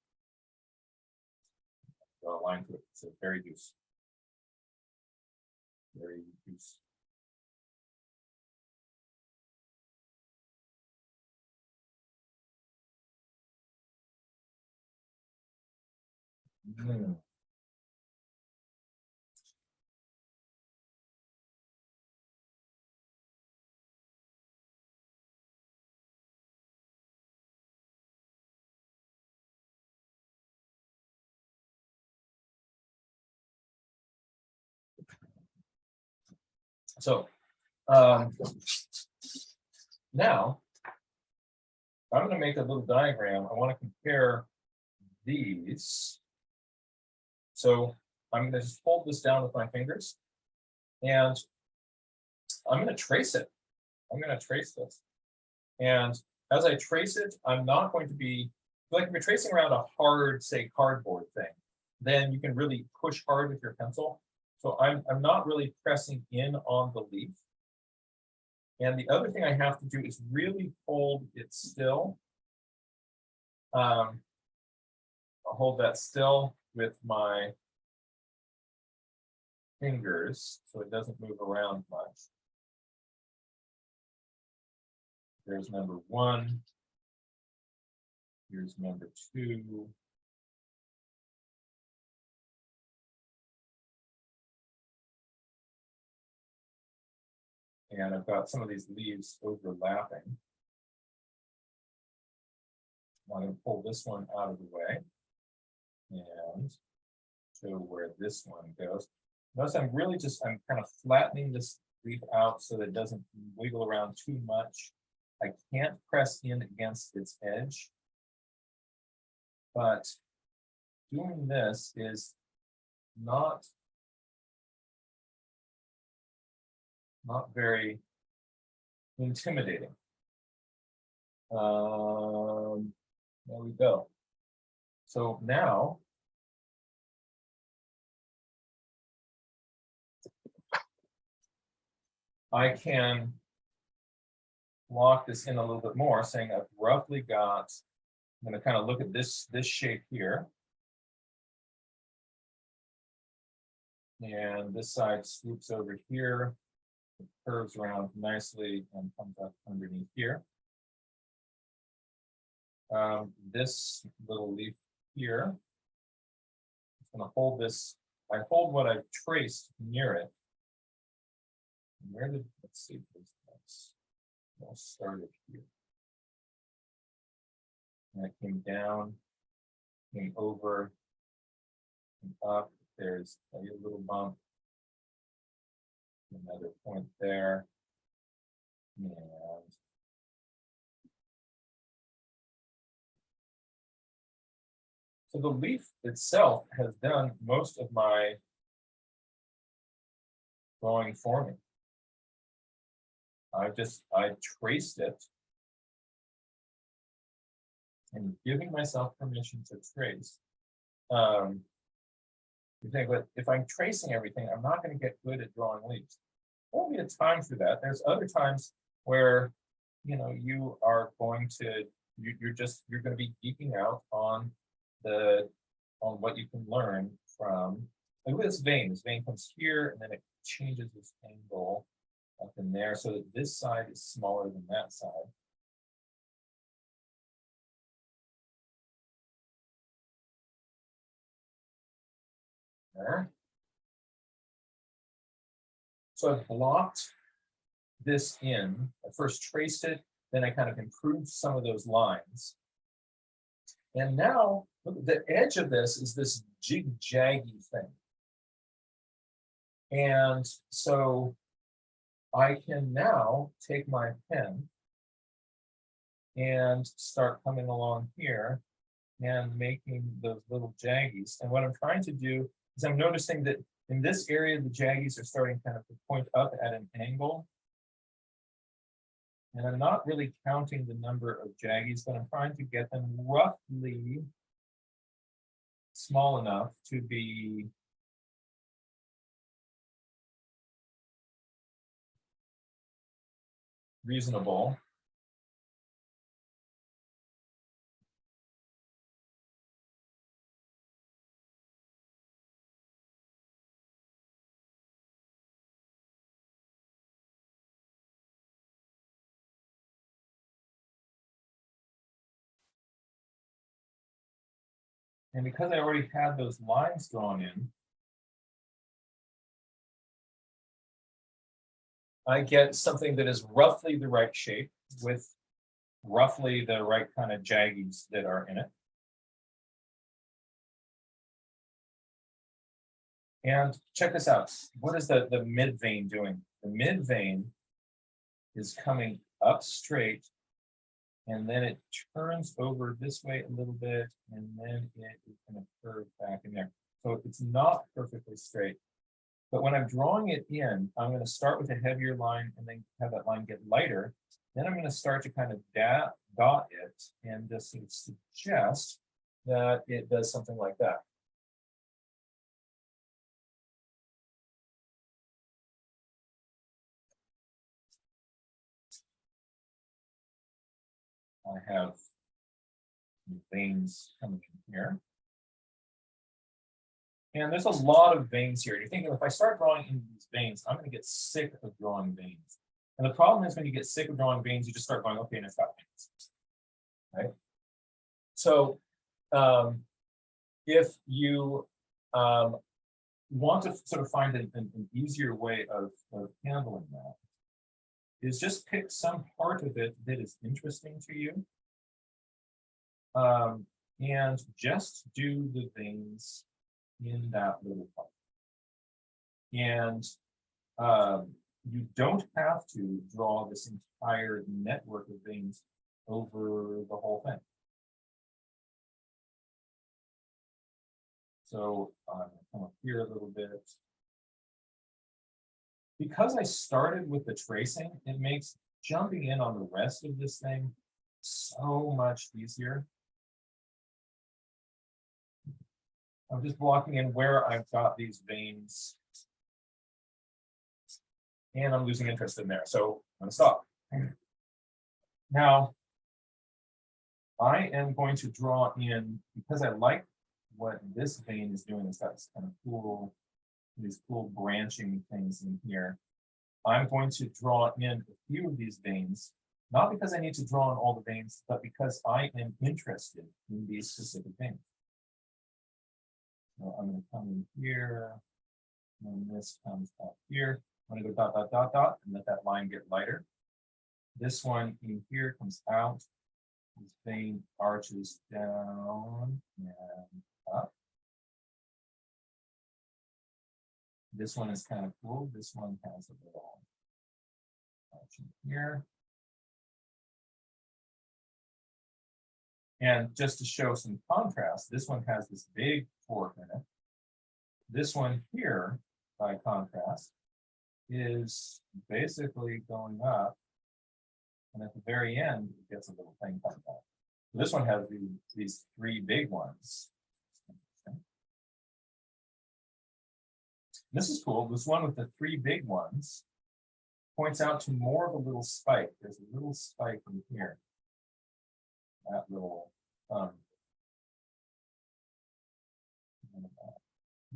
Draw a line to it. It says berry juice. Berry juice. So now I'm going to make a little diagram. I want to compare these. So I'm going to just hold this down with my fingers, and I'm going to trace it. I'm going to trace this. And as I trace it, I'm not going to be, like if you're tracing around a hard, say, cardboard thing, then you can really push hard with your pencil. So I'm not really pressing in on the leaf. And the other thing I have to do is really hold it still. I'll hold that still with my fingers so it doesn't move around much. There's number 1. Here's number 2. And I've got some of these leaves overlapping. I'm going to pull this one out of the way and show where this one goes. Notice I'm kind of flattening this leaf out so that it doesn't wiggle around too much. I can't press in against its edge, but doing this is not very intimidating. There we go. So now I can lock this in a little bit more, saying I've roughly got, I'm going to kind of look at this shape here. And this side swoops over here, it curves around nicely and comes up underneath here. This little leaf here, I'm going to hold this, I hold what I've traced near it. Let's see, I'll start it here. And I came down, came over, and up. There's a little bump, another point there, and so the leaf itself has done most of my drawing for me. I traced it and giving myself permission to trace. You think, but if I'm tracing everything, I'm not going to get good at drawing leaves. There won't be a time for that. There's other times where, you are going to, you're going to be geeking out on what you can learn from, like this vein. This vein comes here and then it changes its angle up in there so that this side is smaller than that side. There. So I've blocked this in. I first traced it, then I kind of improved some of those lines. And now the edge of this is this jig-jaggy thing. And so I can now take my pen and start coming along here and making those little jaggies. And what I'm trying to do is I'm noticing that in this area, the jaggies are starting kind of to point up at an angle. And I'm not really counting the number of jaggies, but I'm trying to get them roughly small enough to be reasonable. And because I already had those lines drawn in, I get something that is roughly the right shape with roughly the right kind of jaggies that are in it. And check this out. What is the mid vein doing? The mid vein is coming up straight, and then it turns over this way a little bit, and then it is going to curve back in there. So it's not perfectly straight. But when I'm drawing it in, I'm going to start with a heavier line and then have that line get lighter. Then I'm going to start to kind of dot it and just suggest that it does something like that. I have some veins coming in here. And there's a lot of veins here. You're thinking, if I start drawing into these veins, I'm going to get sick of drawing veins. And the problem is when you get sick of drawing veins, you just start going, okay, and it's got veins. Right? So if you want to sort of find an easier way of handling that, is just pick some part of it that is interesting to you. And just do the veins in that little part. And you don't have to draw this entire network of veins over the whole thing. So I'm going to come up here a little bit. Because I started with the tracing, it makes jumping in on the rest of this thing so much easier. I'm just blocking in where I've got these veins. And I'm losing interest in there, so I'm going to stop. Now, I am going to draw in, because I like what this vein is doing. It's got this kind of cool, these cool branching things in here. I'm going to draw in a few of these veins, not because I need to draw in all the veins, but because I am interested in these specific veins. So I'm going to come in here, and this comes up here. I'm going to go dot, dot, dot, dot, and let that line get lighter. This one in here comes out. This vein arches down and up. This one is kind of cool. This one has a little arch in here. And just to show some contrast, this one has this big fork in it. This one here, by contrast, is basically going up. And at the very end, it gets a little thing coming out. So this one has these three big ones. This is cool. This one with the three big ones points out to more of a little spike. There's a little spike in here. That little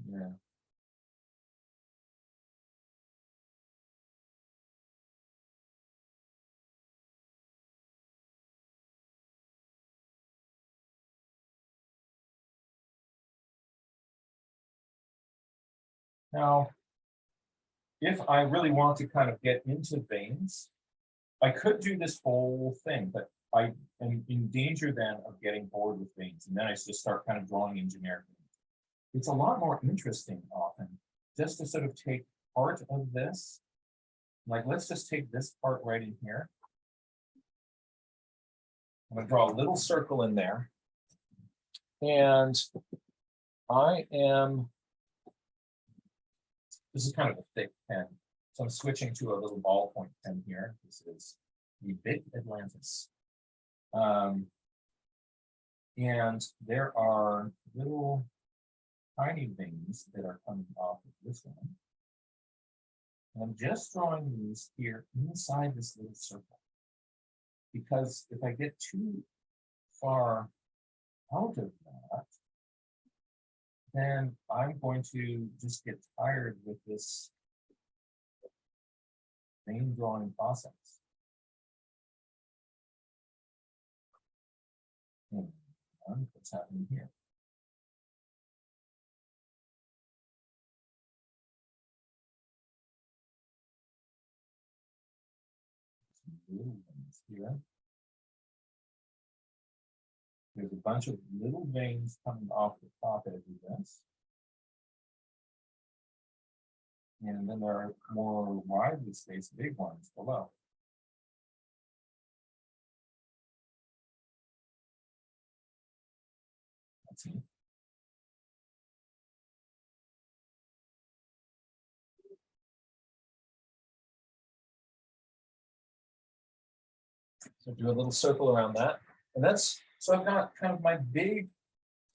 yeah. Now, if I really want to kind of get into veins, I could do this whole thing, but I am in danger then of getting bored with veins. And then I just start kind of drawing in generic veins. It's a lot more interesting often just to sort of take part of this. Like, let's just take this part right in here. I'm going to draw a little circle in there. And I am, this is kind of a thick pen. So I'm switching to a little ballpoint pen here. This is the Big Atlantis. And there are little tiny veins that are coming off of this one. And I'm just drawing these here inside this little circle. Because if I get too far out of that, then I'm going to just get tired with this vein drawing process. What's happening here? Some little veins here. There's a bunch of little veins coming off the top edge of this. And then there are more widely spaced big ones below. Let's see. So do a little circle around that. And that's, so I've got kind of my big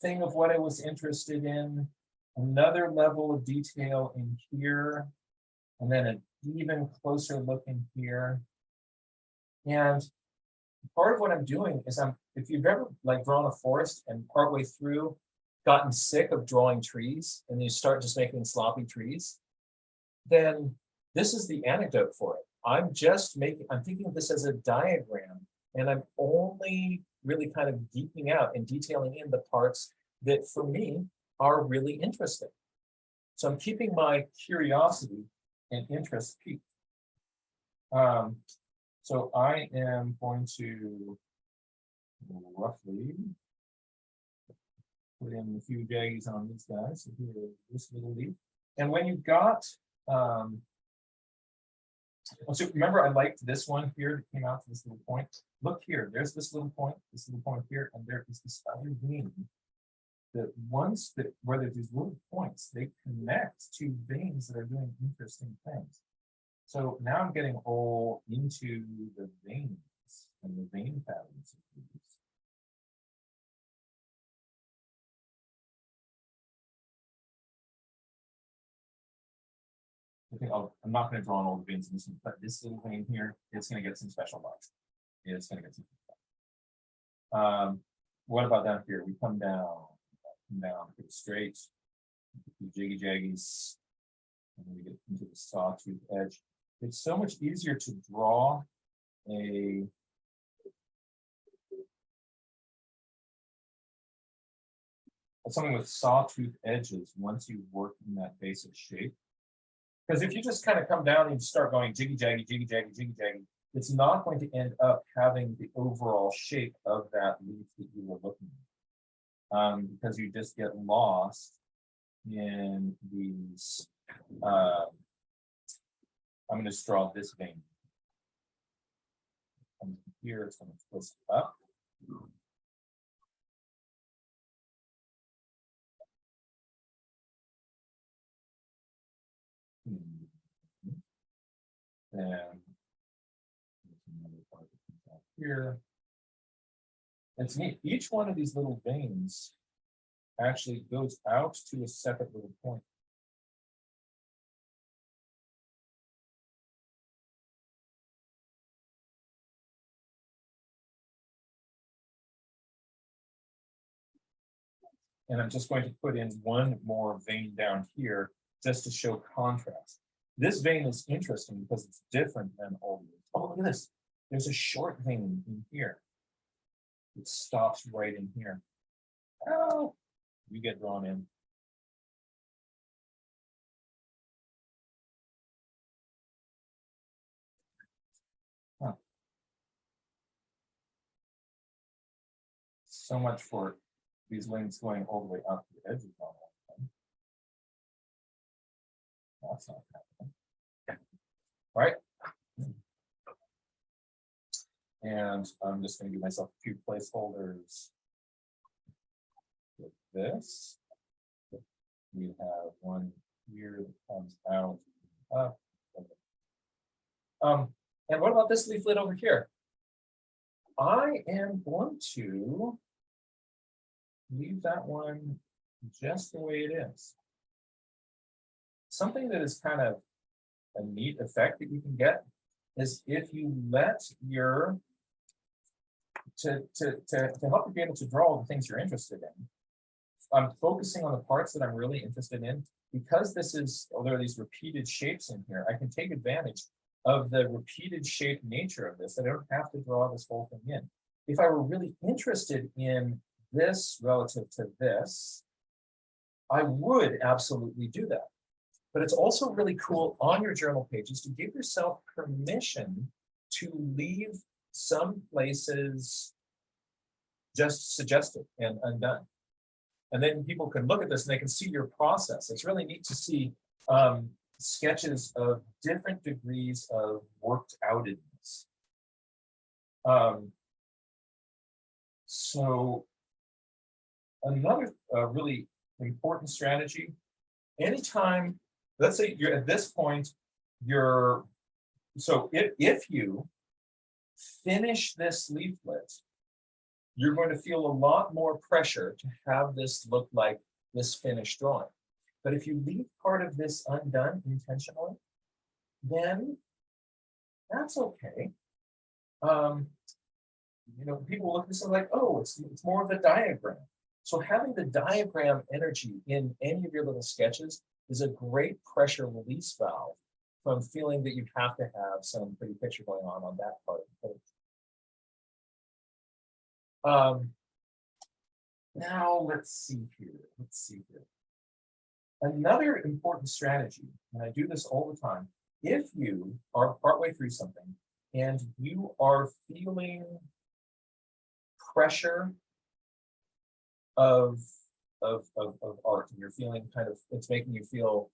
thing of what I was interested in, another level of detail in here, and then an even closer look in here. And part of what I'm doing is if you've ever like drawn a forest and partway through gotten sick of drawing trees and you start just making sloppy trees, then this is the antidote for it. I'm thinking of this as a diagram, and I'm only really kind of geeking out and detailing in the parts that for me are really interesting. So I'm keeping my curiosity and interest peaked. So I am going to roughly put in a few jaggies on these guys. So here, this little leaf. And when you've got, so remember I liked this one here that came out to this little point. Look here, there's this little point here, and there is this other vein. The ones that where there's these little points, they connect to veins that are doing interesting things. So now I'm getting all into the veins and the vein patterns of these. I'm not going to draw on all the veins in this one, but this little vein here, it's going to get some special marks. It's going to get some. What about down here? We come down, pretty straight, jiggy jaggies, and then we get into the sawtooth edge. It's so much easier to draw something with sawtooth edges once you work in that basic shape. Because if you just kind of come down and start going jiggy jaggy, jiggy jaggy, jiggy jaggy, it's not going to end up having the overall shape of that leaf that you were looking at. Because you just get lost in these. I'm going to just draw this vein. From here, it's going to twist up. And another part that comes out here. It's neat. Each one of these little veins actually goes out to a separate little point. And I'm just going to put in one more vein down here just to show contrast. This vein is interesting because it's different than all the others. Oh, look at this. There's a short vein in here. It stops right in here. Oh, you get drawn in. Huh. So much for these wings going all the way up to the edges. That's not happening. Right? And I'm just going to give myself a few placeholders with this. We have one here that comes out up. And what about this leaflet over here? I am going to leave that one just the way it is. Something that is kind of a neat effect that you can get is if you let your to help you be able to draw all the things you're interested in. I'm focusing on the parts that I'm really interested in because there are these repeated shapes in here. I can take advantage of the repeated shape nature of this. I don't have to draw this whole thing in. If I were really interested in this relative to this, I would absolutely do that. But it's also really cool on your journal pages to give yourself permission to leave some places just suggested and undone. And then people can look at this and they can see your process. It's really neat to see sketches of different degrees of worked outedness. So another really important strategy, anytime, let's say you're at this point, so if you finish this leaflet, you're going to feel a lot more pressure to have this look like this finished drawing. But if you leave part of this undone intentionally, then that's okay. you know, people look at this and like, oh, it's more of a diagram. So having the diagram energy in any of your little sketches is a great pressure release valve from feeling that you have to have some pretty picture going on that part of the page. Now let's see here. Another important strategy, and I do this all the time, if you are partway through something and you are feeling pressure of art, and you're feeling kind of, it's making you feel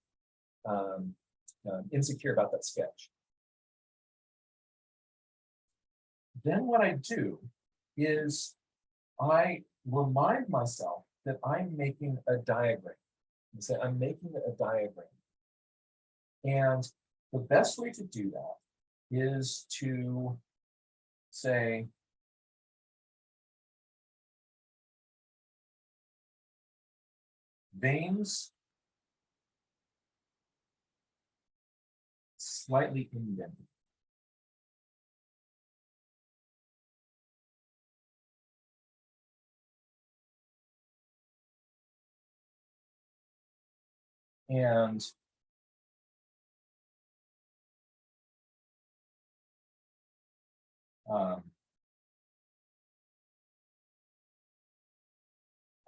insecure about that sketch, then what I do is I remind myself that I'm making a diagram. I say I'm making a diagram. And the best way to do that is to say, veins slightly indented. And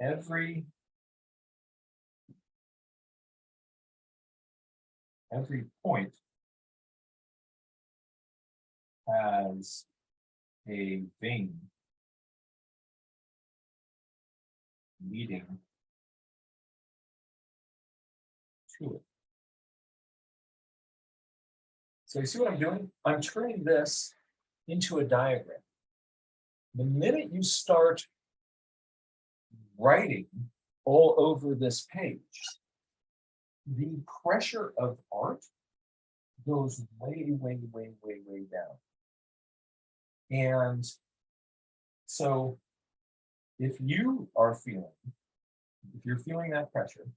every point has a vein leading to it. So you see what I'm doing? I'm turning this into a diagram. The minute you start writing all over this page, the pressure of art goes way, way, way, way, way down. And so if you're feeling that pressure,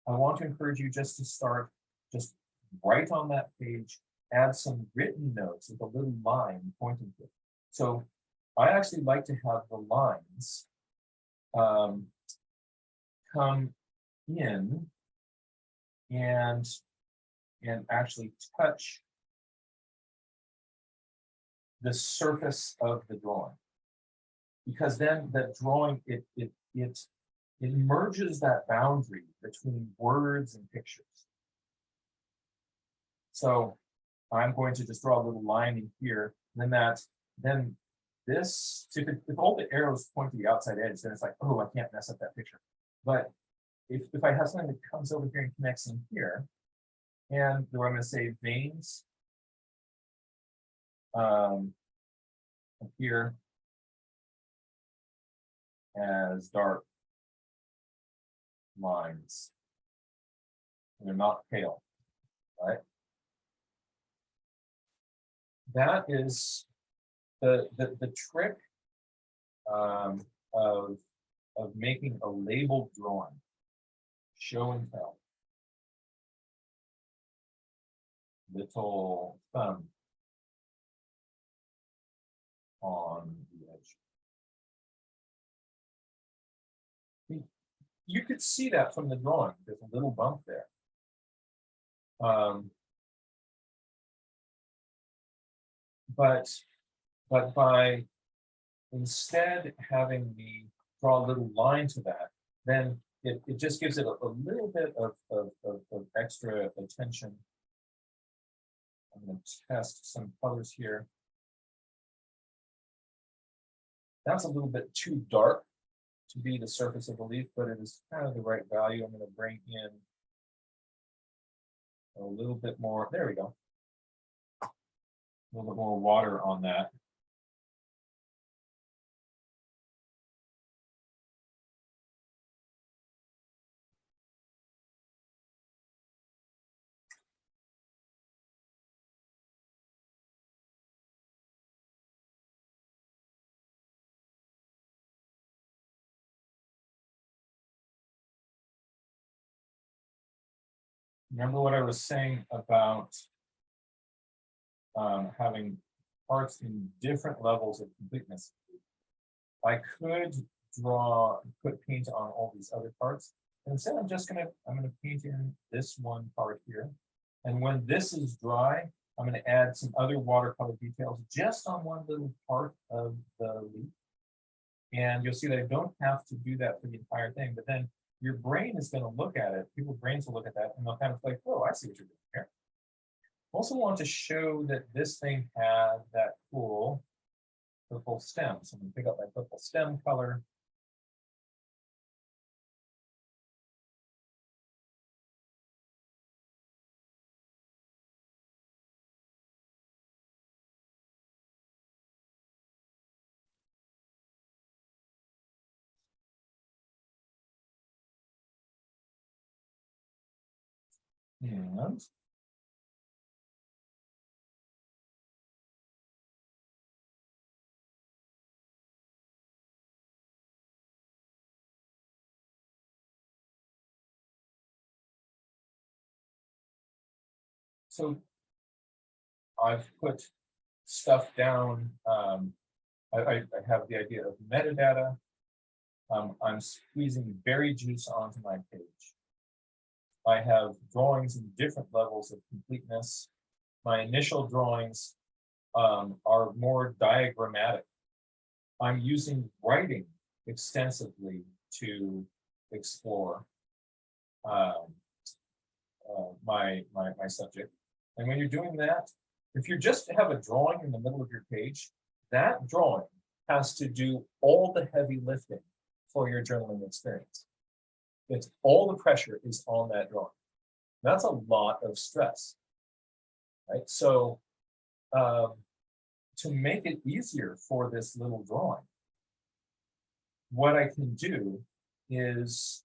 I want to encourage you just to start, just write on that page, add some written notes with a little line pointing to it. So I actually like to have the lines come in and actually touch the surface of the drawing, because then that drawing it merges that boundary between words and pictures. So I'm going to just draw a little line in here, and then this, if all the arrows point to the outside edge, then it's like, oh, I can't mess up that picture. But if I have something that comes over here and connects in here, and I'm going to say veins appear as dark lines. They're not pale, right? That is the trick of making a labeled drawing. Show and tell. Little thumb on the edge. You could see that from the drawing. There's a little bump there. But by instead having me draw a little line to that, then it just gives it a little bit of extra attention. I'm going to test some colors here. That's a little bit too dark to be the surface of the leaf, but it is kind of the right value. I'm going to bring in a little bit more. There we go. A little bit more water on that. Remember what I was saying about having parts in different levels of completeness. I could put paint on all these other parts. Instead, I'm gonna paint in this one part here. And when this is dry, I'm gonna add some other watercolor details just on one little part of the leaf. And you'll see that I don't have to do that for the entire thing, but then your brain is gonna look at it, people's brains will look at that and they'll kind of like, oh, I see what you're doing here. Also want to show that this thing had that cool purple stem. So I'm gonna pick up my purple stem color. And so I've put stuff down. I have the idea of metadata. I'm squeezing berry juice onto my page. I have drawings in different levels of completeness. My initial drawings are more diagrammatic. I'm using writing extensively to explore my subject. And when you're doing that, if you just have a drawing in the middle of your page, that drawing has to do all the heavy lifting for your journaling experience. It's all the pressure is on that drawing. That's a lot of stress, right? So to make it easier for this little drawing, what I can do is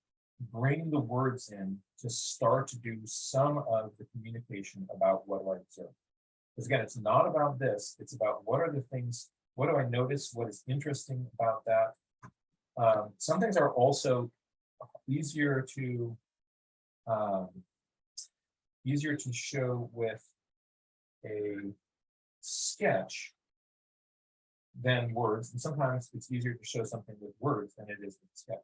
bring the words in to start to do some of the communication about what do I observe. Because again, it's not about this, it's about what are the things, what do I notice, what is interesting about that. Some things are also easier to show with a sketch than words, and sometimes it's easier to show something with words than it is with a sketch.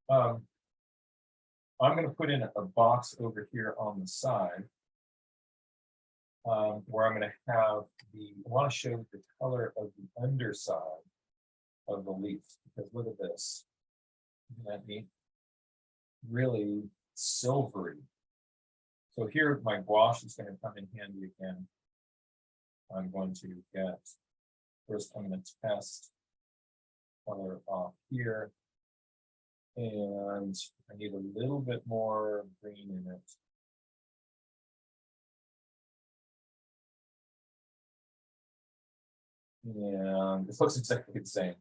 I'm going to put in a box over here on the side where I'm going to have I want to show the color of the underside of the leaf, because look at this. Isn't that neat? Really silvery. So here my gouache is going to come in handy again. I'm going to get, first I'm going to test color off here. And I need a little bit more green in it. And this looks exactly the same.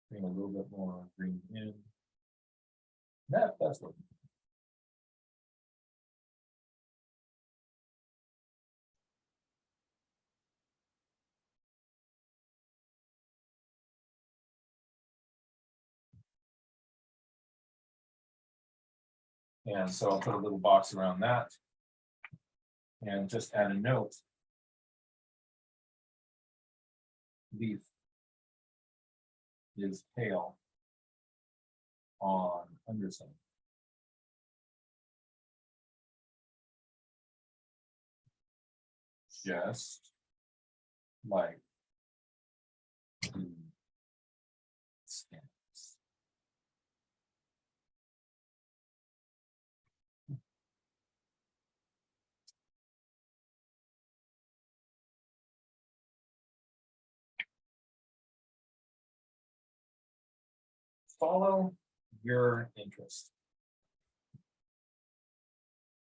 Bring a little bit more green in. That's what. And so I'll put a little box around that and just add a note. Leaf is pale on underside. Just like the stems. Follow your interest.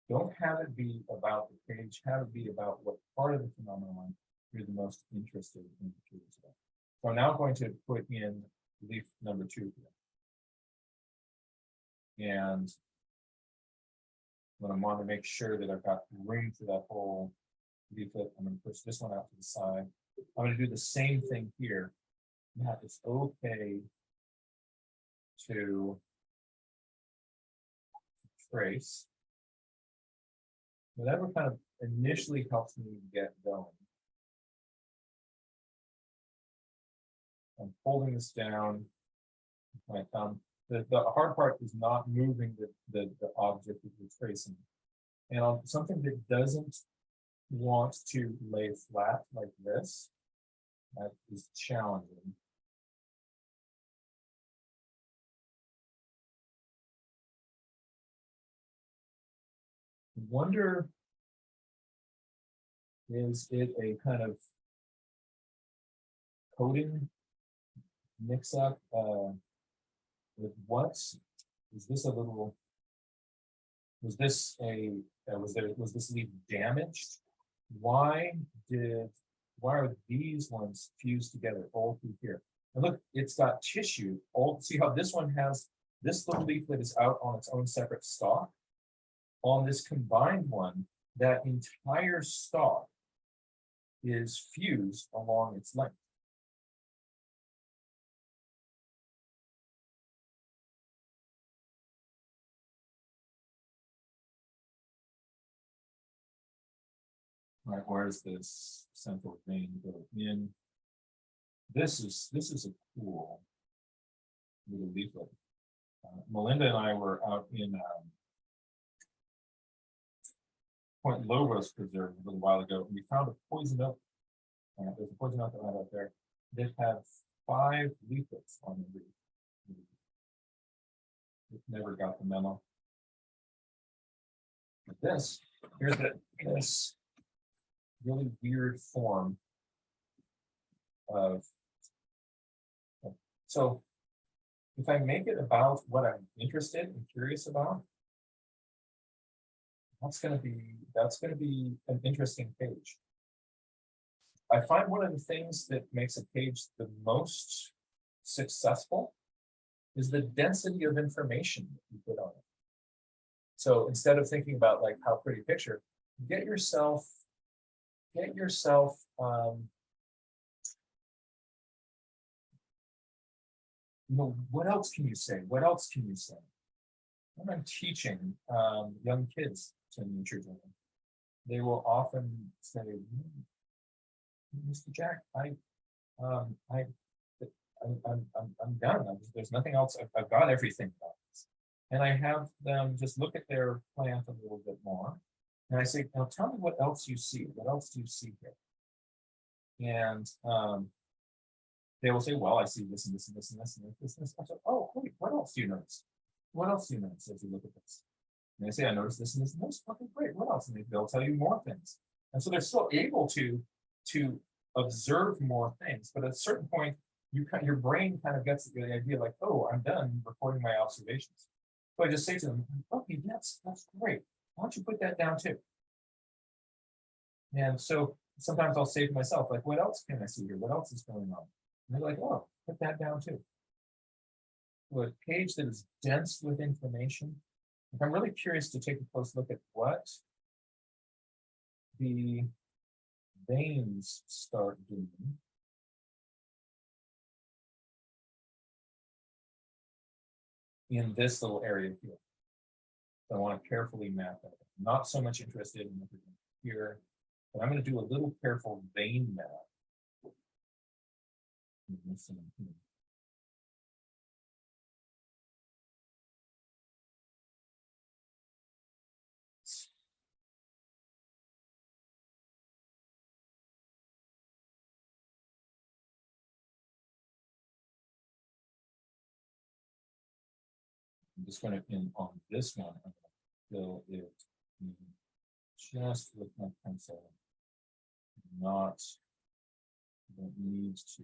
Don't have it be about the page, have it be about what part of the phenomenon you're the most interested in. So I'm now going to put in leaf number 2 here. And I want to make sure that I've got room for that whole leaflet. I'm going to push this one out to the side. I'm going to do the same thing here. Now it's okay to trace. whatever kind of initially helps me get going. I'm holding this down with my thumb. The hard part is not moving the object that you're tracing. And on something that doesn't want to lay flat like this, that is challenging. Wonder, is it a kind of coding mix up with what? Is this a little, was this a, was this leaf damaged? Why are these ones fused together all through here? And look, it's got tissue. All, see how this one has this little leaflet is out on its own separate stalk. On this combined one, that entire stalk is fused along its length. Right, where's this central vein go in? This is a cool little leaflet. Melinda and I were out in Point Lobos Preserve a little while ago, and we found a poison oak. There's a poison oak right out there that had 5 leaflets on the leaf. It never got the memo. But this, here's this really weird form of. So if I make it about what I'm interested and curious about, that's going to be an interesting page. I find one of the things that makes a page the most successful is the density of information that you put on it. So instead of thinking about like how pretty picture, get yourself you know, what else can you say? What else can you say? When I'm teaching young kids to nature journal, they will often say, Mr. Jack, I'm done. There's nothing else. I've got everything about this. And I have them just look at their plant a little bit more. And I say, now tell me what else you see. What else do you see here? And they will say, well, I see this and this and this and this and this and this. I say, oh, wait, what else do you notice? What else do you notice as you look at this? And they say, I noticed this and this and this. Okay, great. What else? And they'll tell you more things. And so they're still able to observe more things. But at a certain point, your brain kind of gets the idea like, oh, I'm done recording my observations. So I just say to them, okay, that's great. Why don't you put that down too? And so sometimes I'll say to myself, like, what else can I see here? What else is going on? And they're like, oh, put that down too. So a page that is dense with information. If I'm really curious to take a close look at what the veins start doing, in this little area here. So I want to carefully map that. I'm not so much interested in what here, but I'm going to do a little careful vein map. I'm just going to pin on this one. I'm going to fill it just with my pencil. Not, don't need to.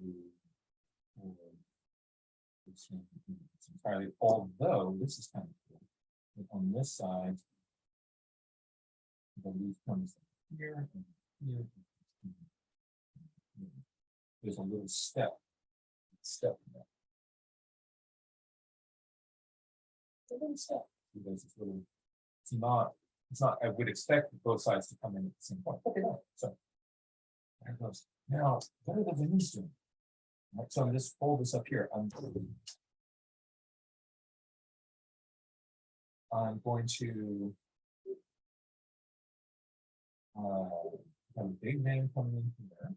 It's entirely, although this is kind of cool. But on this side, the leaf comes here and here. There's a little step in that. A little step. There's this little, it's not, I would expect both sides to come in at the same point. Okay, no. So there it goes. Now, what are the veins doing? Right, so I'm just hold this up here. I'm going to have a big vein coming in here.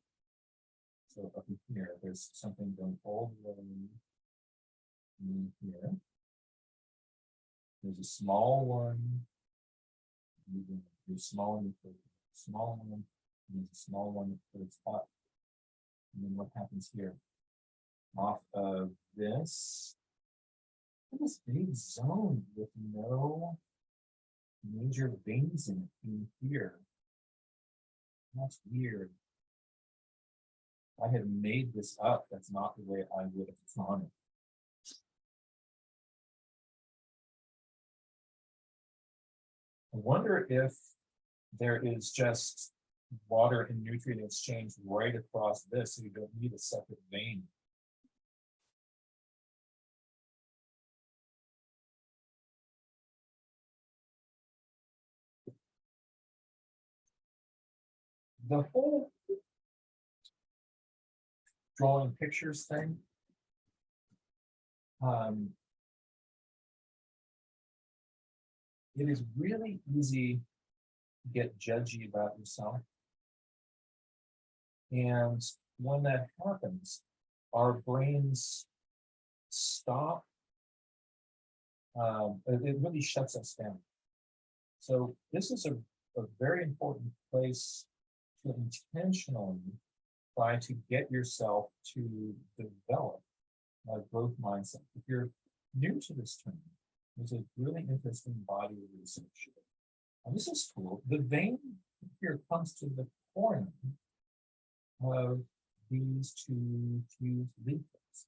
So up in here, there's something going all the way in here. There's a small one. There's a small one, small one, and there's a small one that goes up. And then what happens here? Off of this big zone with no major veins in it in here. That's weird. I had made this up. That's not the way I would have drawn it. I wonder if there is just water and nutrient exchange right across this, so you don't need a separate vein. The whole drawing pictures thing, it is really easy to get judgy about yourself. And when that happens, our brains stop. It really shuts us down. So this is a very important place to intentionally try to get yourself to develop a growth mindset. If you're new to this term, there's a really interesting body of research. And this is cool. The vein here comes to the corner of these two fused leaflets.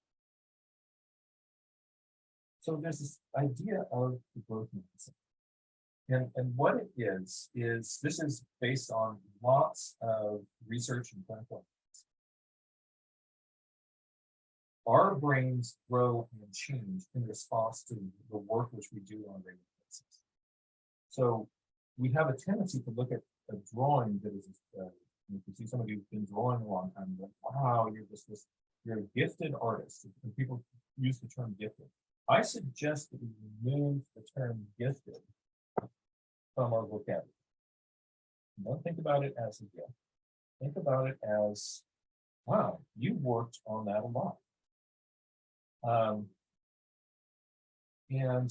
So there's this idea of the growth mindset. And what it is this is based on lots of research and clinical evidence. Our brains grow and change in response to the work which we do on a regular basis. So we have a tendency to look at a drawing that is, you can see somebody who's been drawing a long time, like, wow, you're a gifted artist. And people use the term gifted. I suggest that we remove the term gifted from our vocabulary. Don't think about it as a gift. Think about it as, wow, you worked on that a lot. And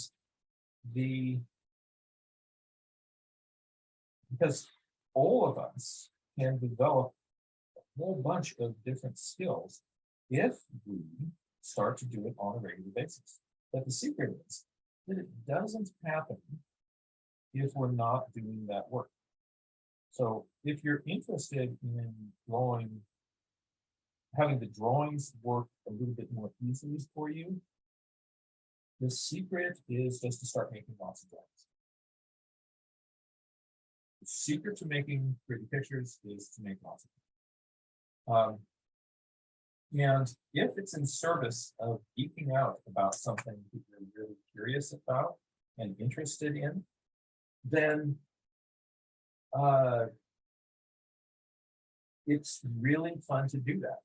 because all of us can develop a whole bunch of different skills if we start to do it on a regular basis. But the secret is that it doesn't happen if we're not doing that work. So if you're interested in having the drawings work a little bit more easily for you, the secret is just to start making lots of drawings. The secret to making pretty pictures is to make lots of them. And if it's in service of geeking out about something that you're really curious about and interested in, then it's really fun to do that.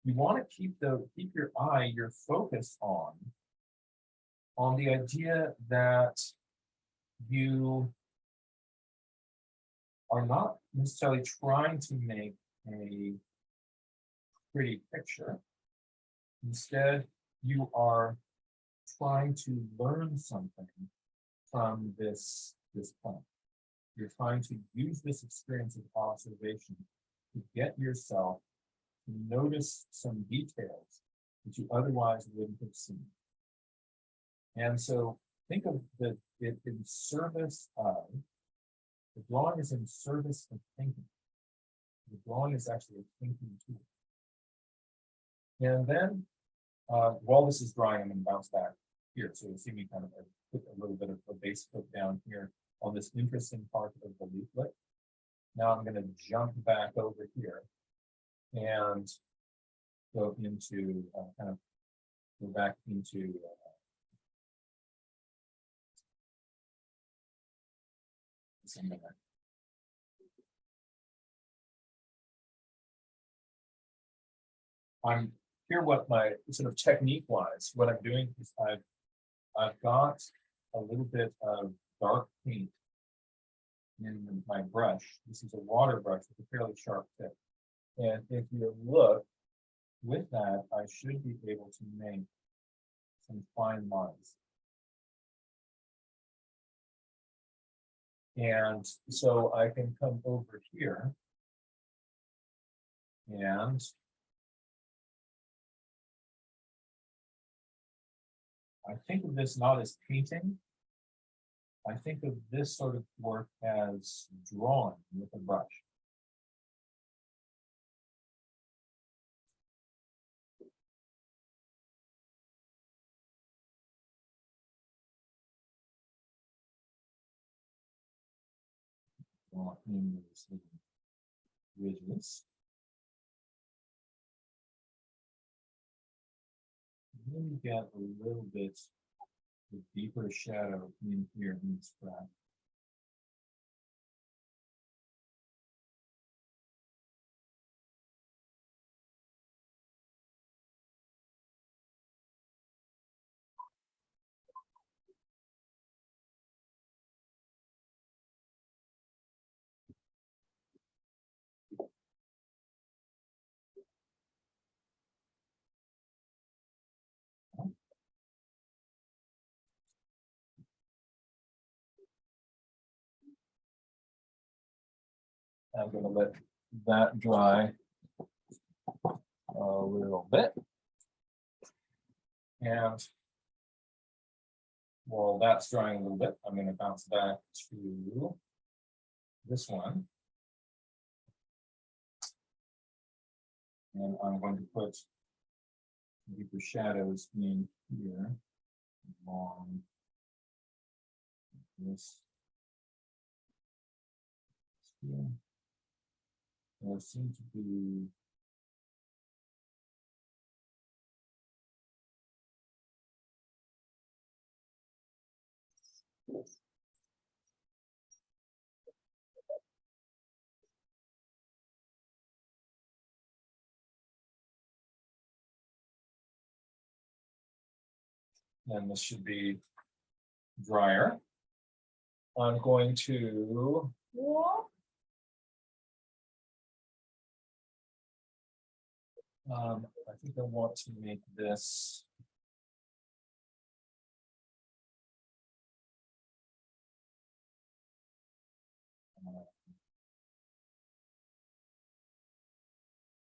You want to keep your focus on the idea that you are not necessarily trying to make a pretty picture. Instead, you are trying to learn something from this point. You're trying to use this experience of observation to get yourself to notice some details that you otherwise wouldn't have seen. And so think of it in service of, the drawing is in service of thinking. The drawing is actually a thinking tool. And then while this is drying, I'm going to bounce back here. So you'll see me kind of put a little bit of a base coat down here on this interesting part of the leaflet. Now I'm going to jump back over here and go into go back into I'm here. What my sort of technique wise, what I'm doing is I've got a little bit of dark paint in my brush. This is a water brush with a fairly sharp tip. And if you look with that, I should be able to make some fine lines. And so I can come over here and I think of this not as painting. I think of this sort of work as drawing with a brush. Draw in those little ridges. Then you get a little bit of deeper shadow in here in this crack. I'm going to let that dry a little bit. And while that's drying a little bit, I'm going to bounce back to this one. And I'm going to put deeper shadows in here along this. Here. There seems to be and this should be drier. I'm going to I think I want to make this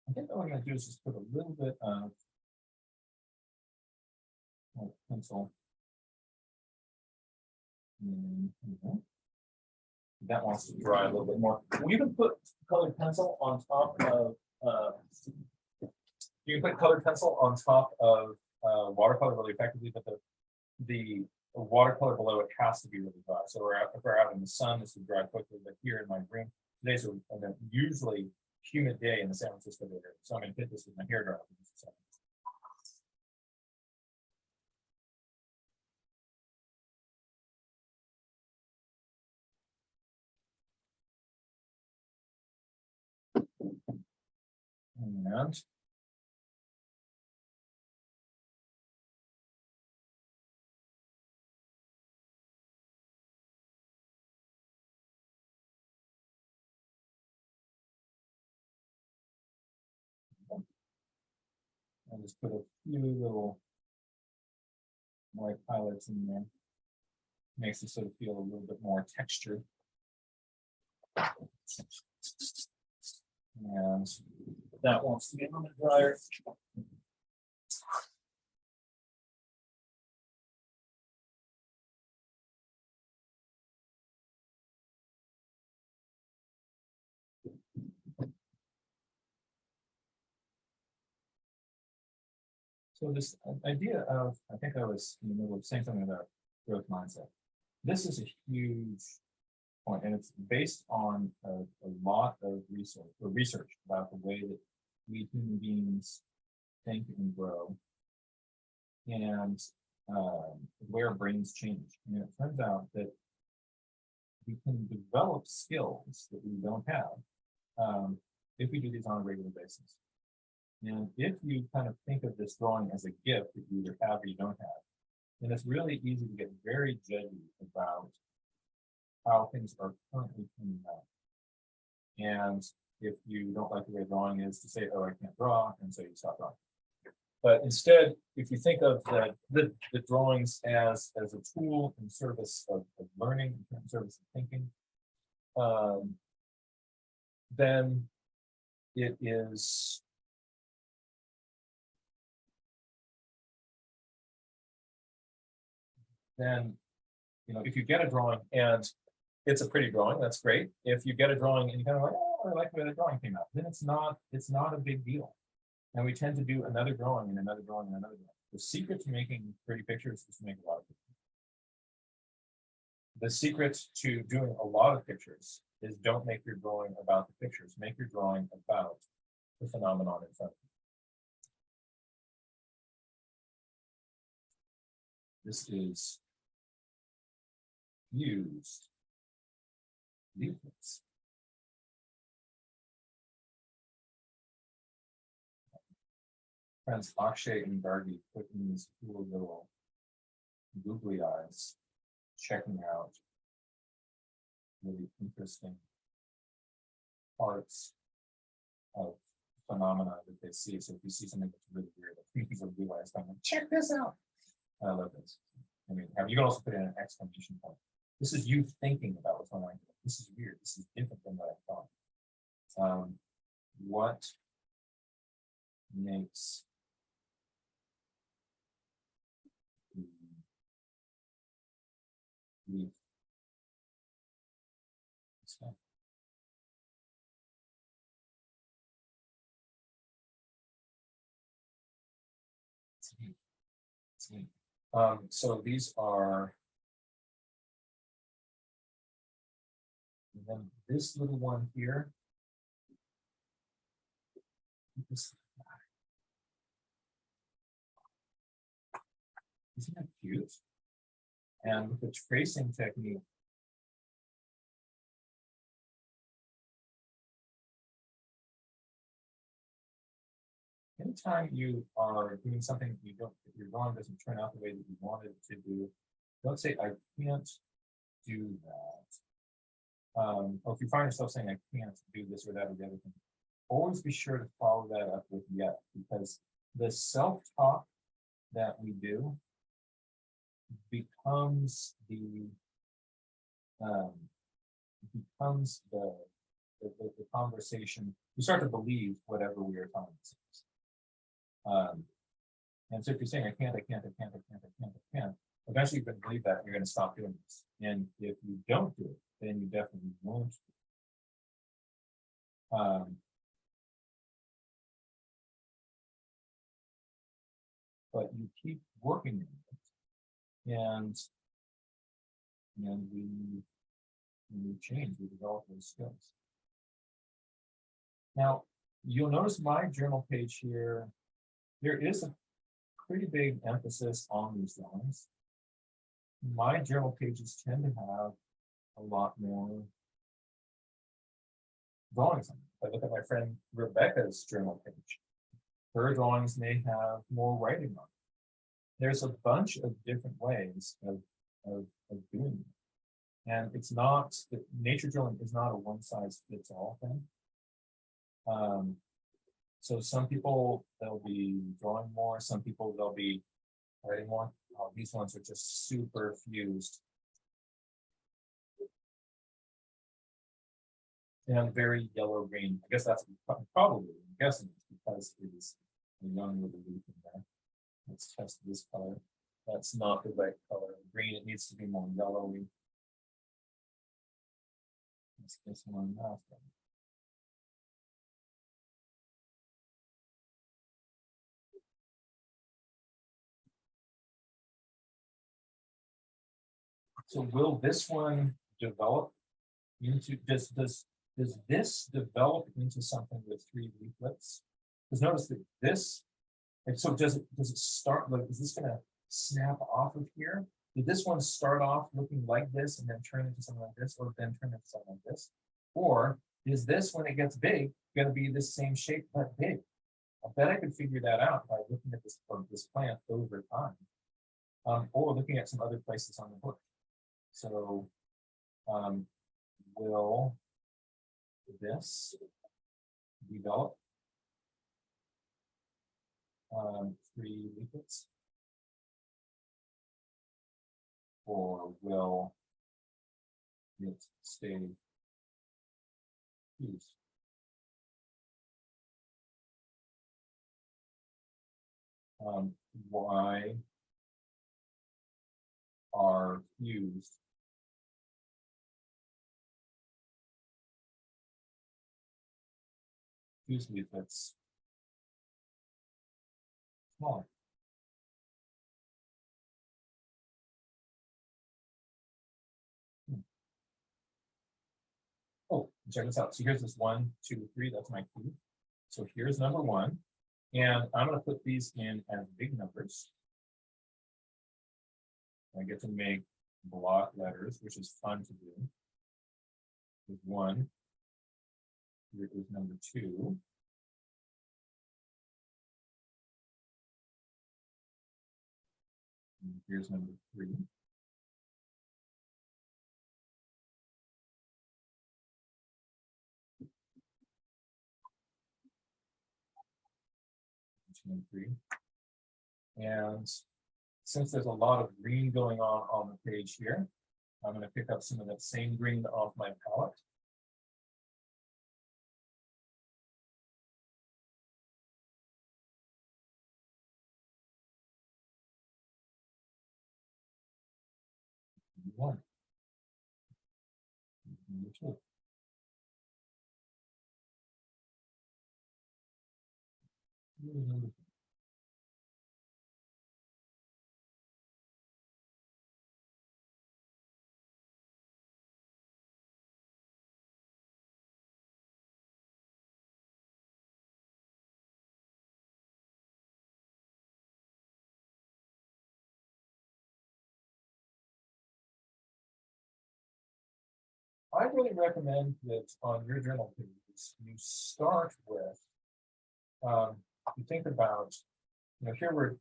I think what I'm going to do is just put a little bit of pencil in here. That wants to dry a little bit more. We can put colored pencil on top of you can put colored pencil on top of watercolor really effectively, but the watercolor below it has to be really dry. So if we're out in the sun, this would dry quickly. But here in my room, today's a usually humid day in the San Francisco area. So I'm going to hit this with my hair dryer. And I'll just put a few little white highlights in there. Makes it sort of feel a little bit more textured. And that wants to get a little bit drier. So this idea of, I think I was in the middle of saying something about growth mindset. This is a huge point, and it's based on a lot of research about the way that we human beings think and grow, and where brains change. And it turns out that we can develop skills that we don't have if we do these on a regular basis. And if you kind of think of this drawing as a gift that you either have or you don't have, then it's really easy to get very judgy about how things are currently coming out. And if you don't like the way drawing is, to say, oh, I can't draw, and so you stop drawing. But instead, if you think of the drawings as a tool in service of learning, in service of thinking, then it is if you get a drawing and it's a pretty drawing, that's great. If you get a drawing and you kind of like, oh, I like the way the drawing came out, then it's not a big deal. And we tend to do another drawing and another drawing and another drawing. The secret to making pretty pictures is to make a lot of pictures. The secret to doing a lot of pictures is don't make your drawing about the pictures. Make your drawing about the phenomenon in front of you. This is used leaflets. Friends Akshay and Gargi put in these cool little googly eyes, checking out really interesting parts of phenomena that they see. So if you see something that's really weird, these are blue eyes coming, check this out. I love this. I mean, you can also put in an exclamation point. This is you thinking about what's going on. This is weird. This is different than what I thought. What makes the leaf expand? So these are, and then this little one here, isn't that cute? And with the tracing technique, anytime you are doing something your drawing doesn't turn out the way that you wanted it to do, don't say I can't do that. Or if you find yourself saying I can't do this or that or the other thing, always be sure to follow that up with yet, because the self-talk that we do becomes the conversation. We start to believe whatever we are telling ourselves. And so if you're saying I can't, eventually you're going to believe that, and you're going to stop doing this. And if you don't do it, then you definitely won't. But you keep working on it, and we change, we develop those skills. Now, you'll notice my journal page here, there is a pretty big emphasis on these drawings. My journal pages tend to have a lot more drawings on them. If I look at my friend Rebecca's journal page, her drawings may have more writing on them. There's a bunch of different ways of doing it. And it's not, nature drawing is not a one-size-fits-all thing. So some people, they'll be drawing more, some people, they'll be writing more. These ones are just super fused. And very yellow-green. I guess that's probably, I'm guessing it's because it is a young little leaf in there. Let's test this color. That's not the right color. Green, it needs to be more yellowy. Let's this one after. So will this one develop into, does this develop into something with 3 leaflets? Because notice that this, and so does it start, like, is this gonna snap off of here? Did this one start off looking like this and then turn into something like this, or then turn into something like this? Or is this, when it gets big, gonna be the same shape but big? I bet I could figure that out by looking at this plant over time, or looking at some other places on the book. So will this develop 3 leaflets? Or will it stay fused? Why are fused leaflets smaller? Oh, check this out. So here's this 1, 2, 3. That's my key. So here's number 1. And I'm going to put these in as big numbers. I get to make block letters, which is fun to do. Here's 1. Here is number 2. And here's number 3. And 3. And since there's a lot of green going on the page here, I'm going to pick up some of that same green off my palette. One. Number 2. Number 3. I really recommend that on your journal pages, you start with, you think about, here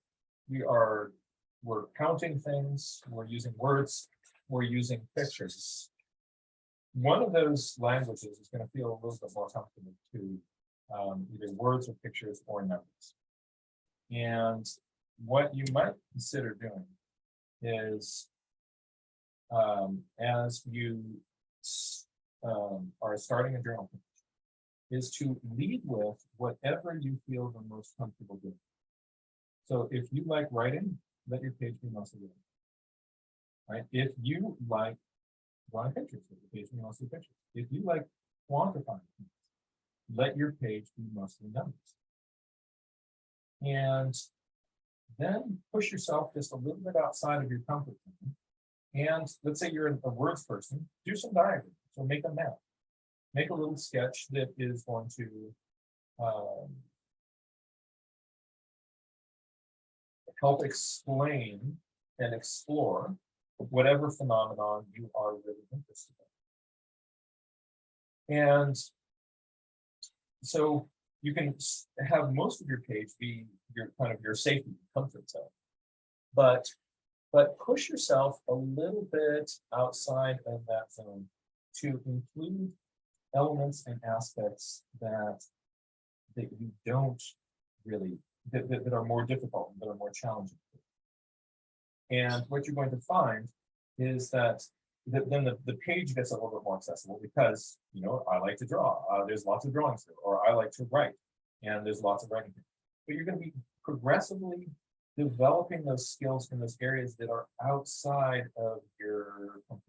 we're counting things, we're using words, we're using pictures. One of those languages is going to feel a little bit more comfortable to either words or pictures or numbers. And what you might consider doing is, as you are starting a journal page, is to lead with whatever you feel the most comfortable doing. So if you like writing, let your page be mostly writing. Right? If you like drawing pictures, let your page be mostly pictures. If you like quantifying things, let your page be mostly numbers. And then push yourself just a little bit outside of your comfort zone. And let's say you're a words person, do some diagrams. So make a map. Make a little sketch that is going to help explain and explore whatever phenomenon you are really interested in. And so you can have most of your page be your kind of your safety comfort zone, but push yourself a little bit outside of that zone to include elements and aspects that you don't really, that are more difficult, that are more challenging. And what you're going to find is that then the page gets a little bit more accessible because, I like to draw. There's lots of drawings there, or I like to write, and there's lots of writing here. But you're going to be progressively developing those skills in those areas that are outside of your comfort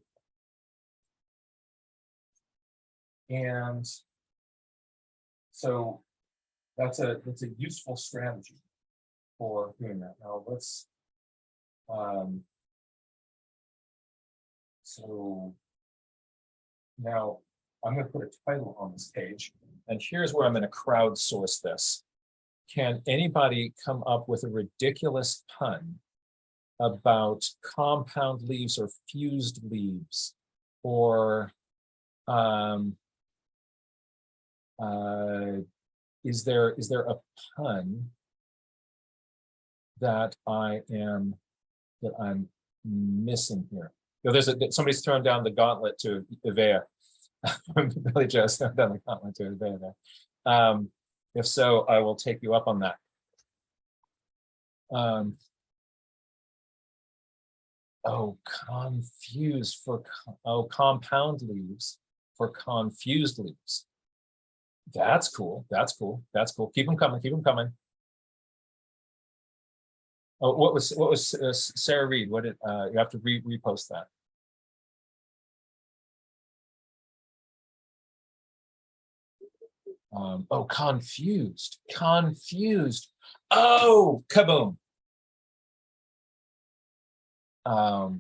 zone. And so that's a useful strategy for doing that. Now let's so now I'm going to put a title on this page, and here's where I'm going to crowdsource this. Can anybody come up with a ridiculous pun about compound leaves or fused leaves, or is there a pun that I'm missing here? know, somebody's thrown down the gauntlet to Ivea. Billy Joe's thrown down the gauntlet to Ivea there. If so, I will take you up on that. Oh, confused for, compound leaves for confused leaves. That's cool. That's cool. That's cool. Keep them coming. Keep them coming. Oh, what was Sarah Reed? What did you have to repost that? Oh, confused. Oh, kaboom. Oh.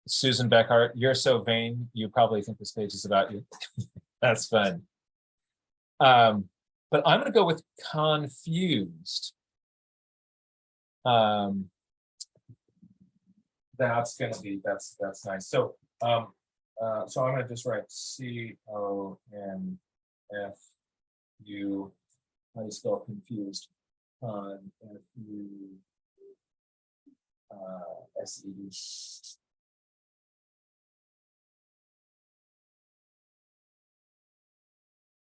Susan Beckhart, you're so vain. You probably think this page is about you. That's fun. But I'm going to go with confused. That's going to be, that's nice. So, so I'm going to just write CONFU. How do you spell confused? SED.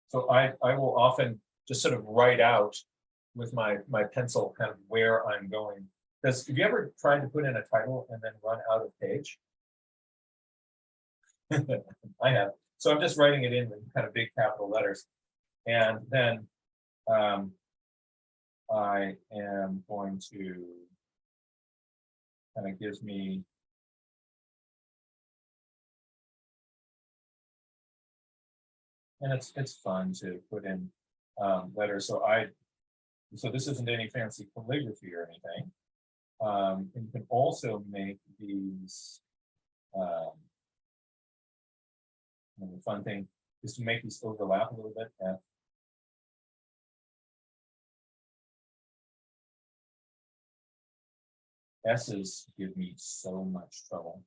So I will often just sort of write out with my pencil kind of where I'm going. Have you ever tried to put in a title and then run out of page? I have. So I'm just writing it in kind of big capital letters. And then I am going to kind of gives me and it's fun to put in letters. So this isn't any fancy calligraphy or anything. And you can also make these. And the fun thing is to make these overlap a little bit. S's give me so much trouble.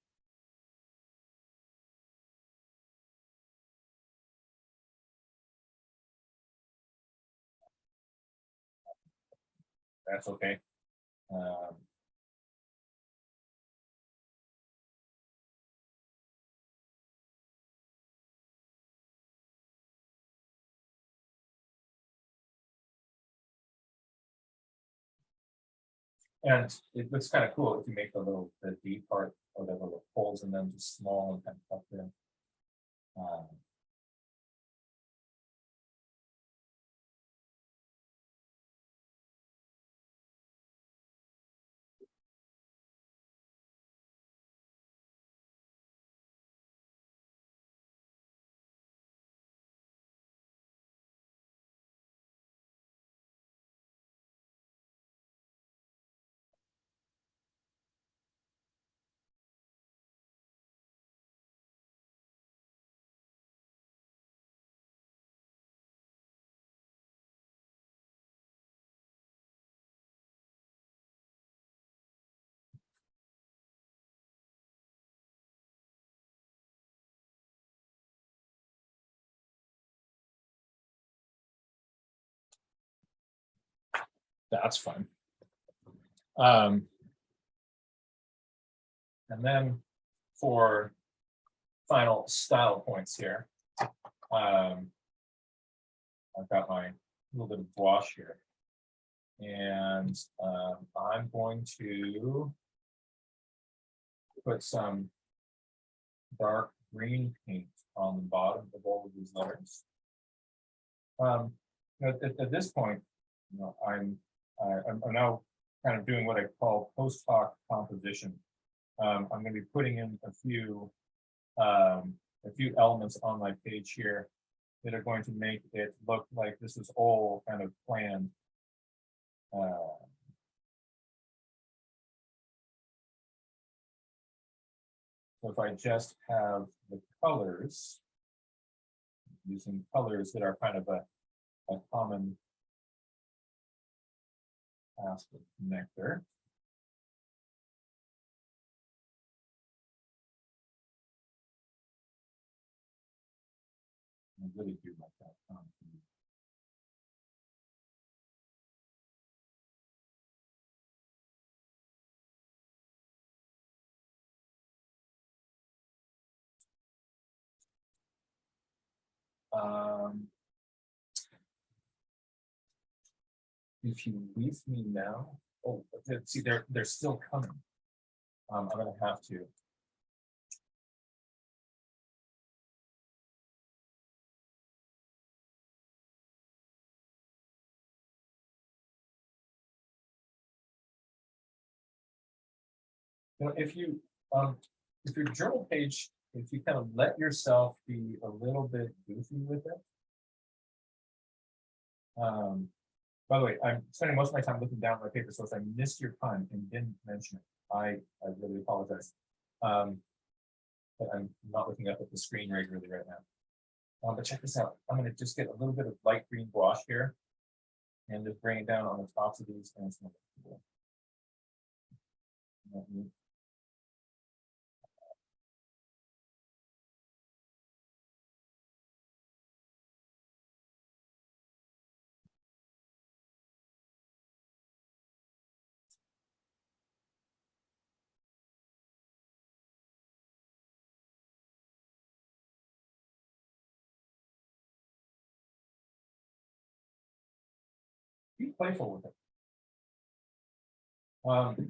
That's okay. And it looks kind of cool if you make the D part or the little holes and then just small and kind of up there. That's fun. And then for final style points here, I've got my little bit of gouache here. And I'm going to put some dark green paint on the bottom of all of these letters. At this point, I'm now kind of doing what I call post hoc composition. I'm going to be putting in a few elements on my page here that are going to make it look like this is all kind of planned. So if I just have the colors, using colors that are kind of a common aspect connector. I really do like that. If you leave me now, oh, see, they're still coming. I'm gonna have to. If your journal page, if you kind of let yourself be a little bit goofy with it. By the way, I'm spending most of my time looking down at my paper, so if I missed your pun and didn't mention it, I really apologize. But I'm not looking up at the screen regularly right now. But check this out. I'm going to just get a little bit of light green gouache here and just bring it down on the tops of these. And it's going to be playful with it.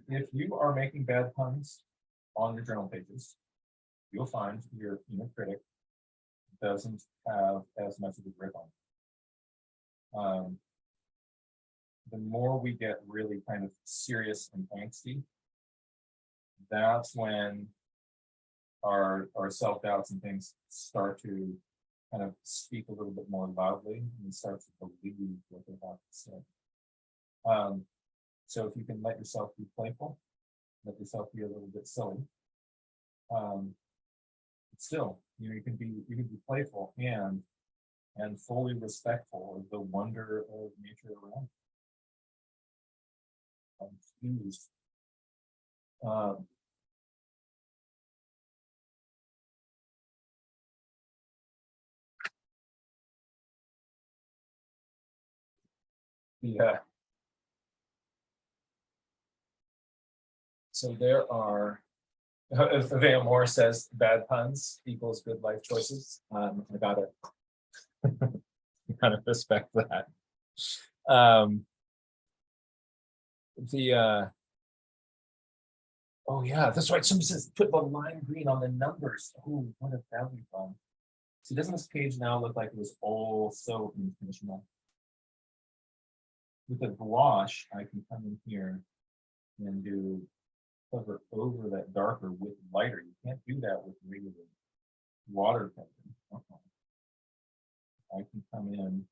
If you are making bad puns on your journal pages, you'll find your inner critic doesn't have as much of a grip on it. The more we get really kind of serious and angsty, that's when our self-doubts and things start to kind of speak a little bit more loudly and start to believe what they have to say. So if you can let yourself be playful, let yourself be a little bit silly, still, you can be playful and fully respectful of the wonder of nature around you. Please. Yeah. So there are, Van Moore says bad puns equals good life choices. I gotta kind of respect that. Oh yeah, that's right. Somebody says put the lime green on the numbers. Oh, what a that be fun. See, doesn't this page now look like it was all so intentional? With the gouache, I can come in here and do cover over that darker with lighter. You can't do that with regular watercolor. I can come in.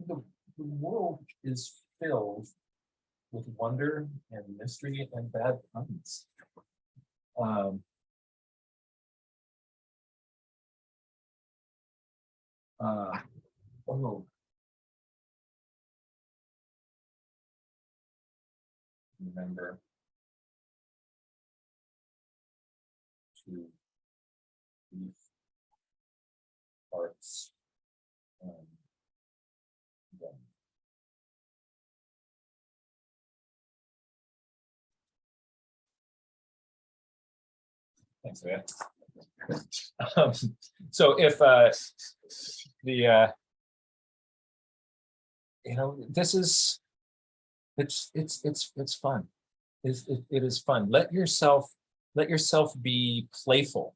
The world is filled with wonder and mystery and bad puns. Oh. Remember to leave parts and then thanks, man. So if this is it's fun. It is fun. Let yourself be playful.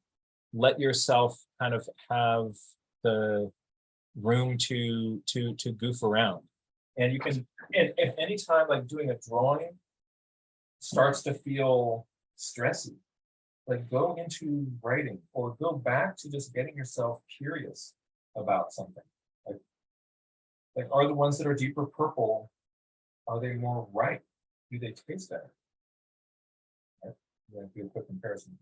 Let yourself kind of have the room to goof around. And you can, and if any time like doing a drawing starts to feel stressy, like go into writing or go back to just getting yourself curious about something. Like are the ones that are deeper purple, are they more ripe? Do they taste better? Right? I'm going to do a quick comparison.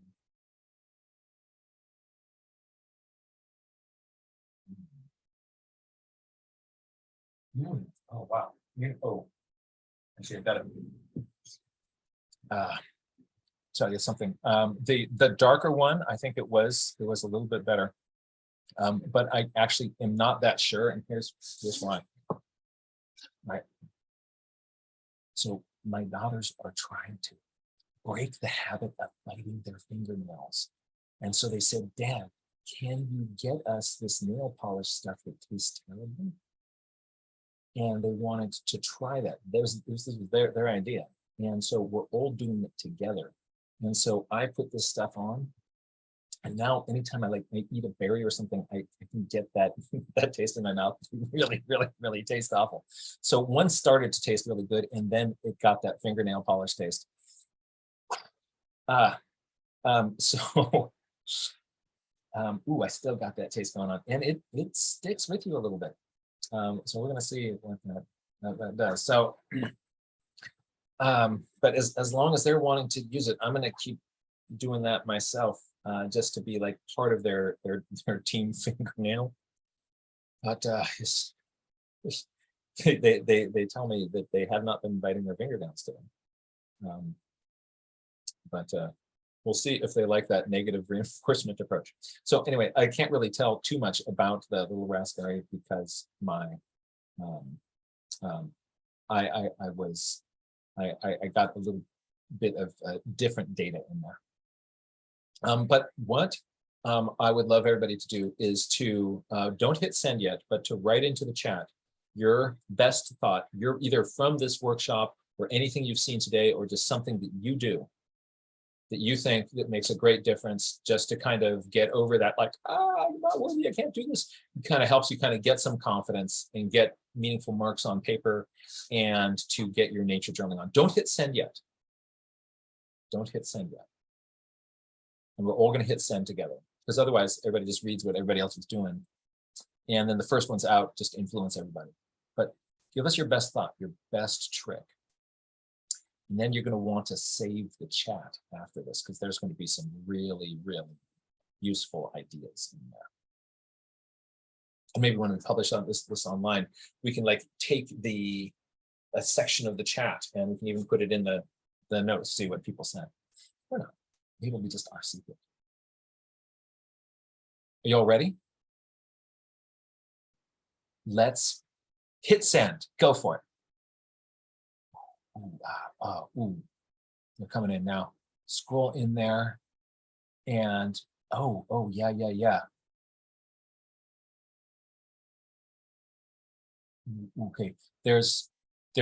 Oh wow. Oh, actually, I've got it. Tell you something. The darker one, I think it was a little bit better. But I actually am not that sure, and here's why. Right. So my daughters are trying to. break the habit of biting their fingernails. And so they said, Dad, can you get us this nail polish stuff that tastes terrible? And they wanted to try that. This was their idea. And so we're all doing it together. And so I put this stuff on. And now anytime I eat a berry or something, I can get that, that taste in my mouth. Really, really, really tastes awful. So one started to taste really good, and then it got that fingernail polish taste. So ooh, I still got that taste going on, and it sticks with you a little bit. So we're gonna see what that does. So, but as long as they're wanting to use it, I'm gonna keep doing that myself, just to be like part of their team fingernail. But they tell me that they have not been biting their fingernails today. But we'll see if they like that negative reinforcement approach. So anyway, I can't really tell too much about the little raspberry because my I got a little bit of different data in there. But what I would love everybody to do is to don't hit send yet, but to write into the chat your best thought, you're either from this workshop or anything you've seen today, or just something that you do that you think that makes a great difference, just to kind of get over that, like, I'm not worthy, I can't do this. It kind of helps you kind of get some confidence and get meaningful marks on paper, and to get your nature journaling on. Don't hit send yet. Don't hit send yet. And we're all going to hit send together, because otherwise everybody just reads what everybody else is doing. And then the first one's out, just influence everybody. But give us your best thought, your best trick. And then you're going to want to save the chat after this, because there's going to be some really, really useful ideas in there. And maybe when we publish on this online, we can like take a section of the chat, and we can even put it in the notes, see what people said. Or not. Maybe it'll be just our secret. Are you all ready? Let's hit send. Go for it. Ooh, they're coming in now. Scroll in there, and oh yeah. Okay, there's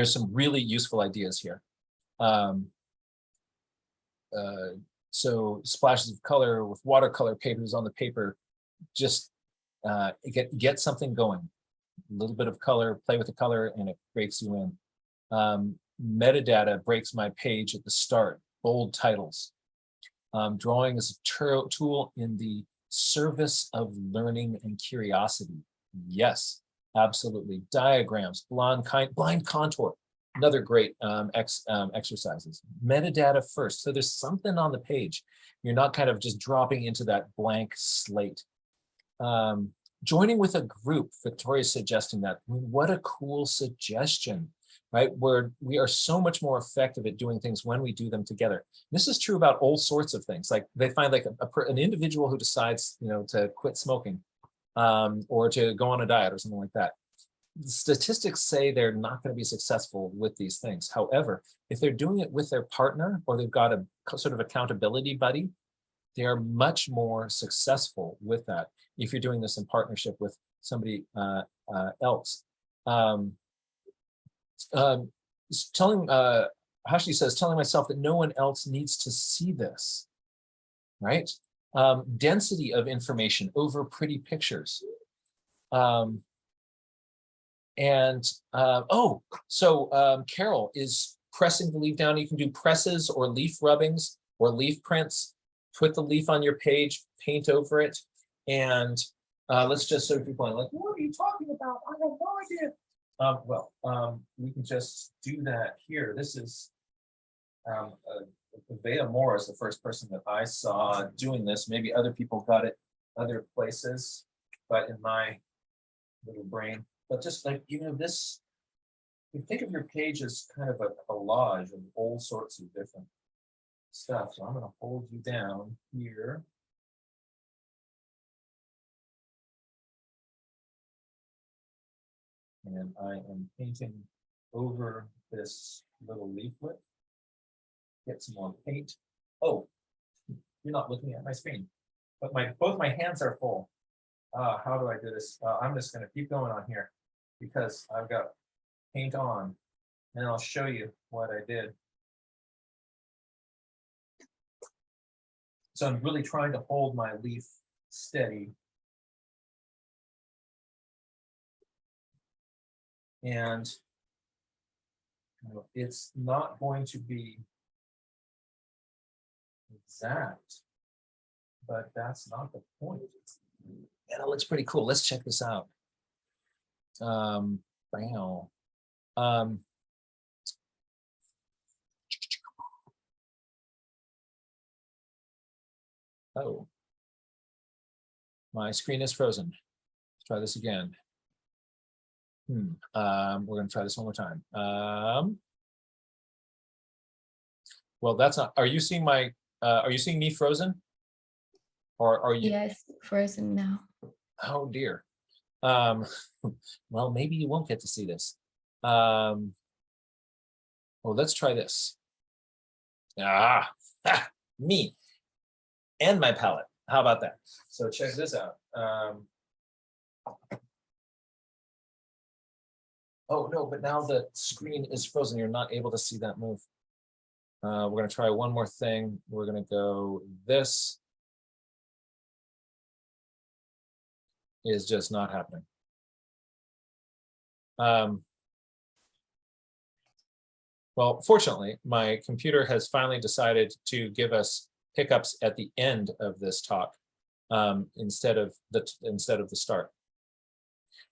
some really useful ideas here. So splashes of color with watercolor papers on the paper, just get something going. A little bit of color, play with the color, and it breaks you in. Metadata breaks my page at the start. Bold titles. Drawing is a tool in the service of learning and curiosity. Yes, absolutely. Diagrams, blind contour. Another great exercises. Metadata first. So there's something on the page. You're not kind of just dropping into that blank slate. Joining with a group. Victoria's suggesting that. What a cool suggestion, right? Where we are so much more effective at doing things when we do them together. This is true about all sorts of things. Like they find like an individual who decides, to quit smoking, or to go on a diet or something like that. Statistics say they're not going to be successful with these things. However, if they're doing it with their partner, or they've got a sort of accountability buddy, they are much more successful with that if you're doing this in partnership with somebody else. Hashi says, telling myself that no one else needs to see this, right? Density of information over pretty pictures. Carol is pressing the leaf down. You can do presses or leaf rubbings or leaf prints. Put the leaf on your page, paint over it, and let's just sort of be going like, what are you talking about? I have no idea. We can just do that here. This is Veda Moore is the first person that I saw doing this. Maybe other people got it other places, but in my little brain. But just like, this, you think of your page as kind of a collage of all sorts of different stuff. So I'm going to hold you down here. And I am painting over this little leaflet. get some more paint. Oh, you're not looking at my screen, but both my hands are full. How do I do this? I'm just going to keep going on here because I've got paint on, and I'll show you what I did. So I'm really trying to hold my leaf steady. And it's not going to be exact, but that's not the point. Yeah, that looks pretty cool. Let's check this out. Wow. Oh, my screen is frozen. Let's try this again. We're going to try this one more time. Well, that's not. Are you seeing my? Are you seeing me frozen? Or are you? Yes, frozen now. Oh dear. Well, maybe you won't get to see this. Well, let's try this. Me and my palette. How about that? So check this out. Oh no, but now the screen is frozen. You're not able to see that move. We're going to try one more thing. We're going to go, this is just not happening. Well, fortunately, my computer has finally decided to give us pickups at the end of this talk instead of the start.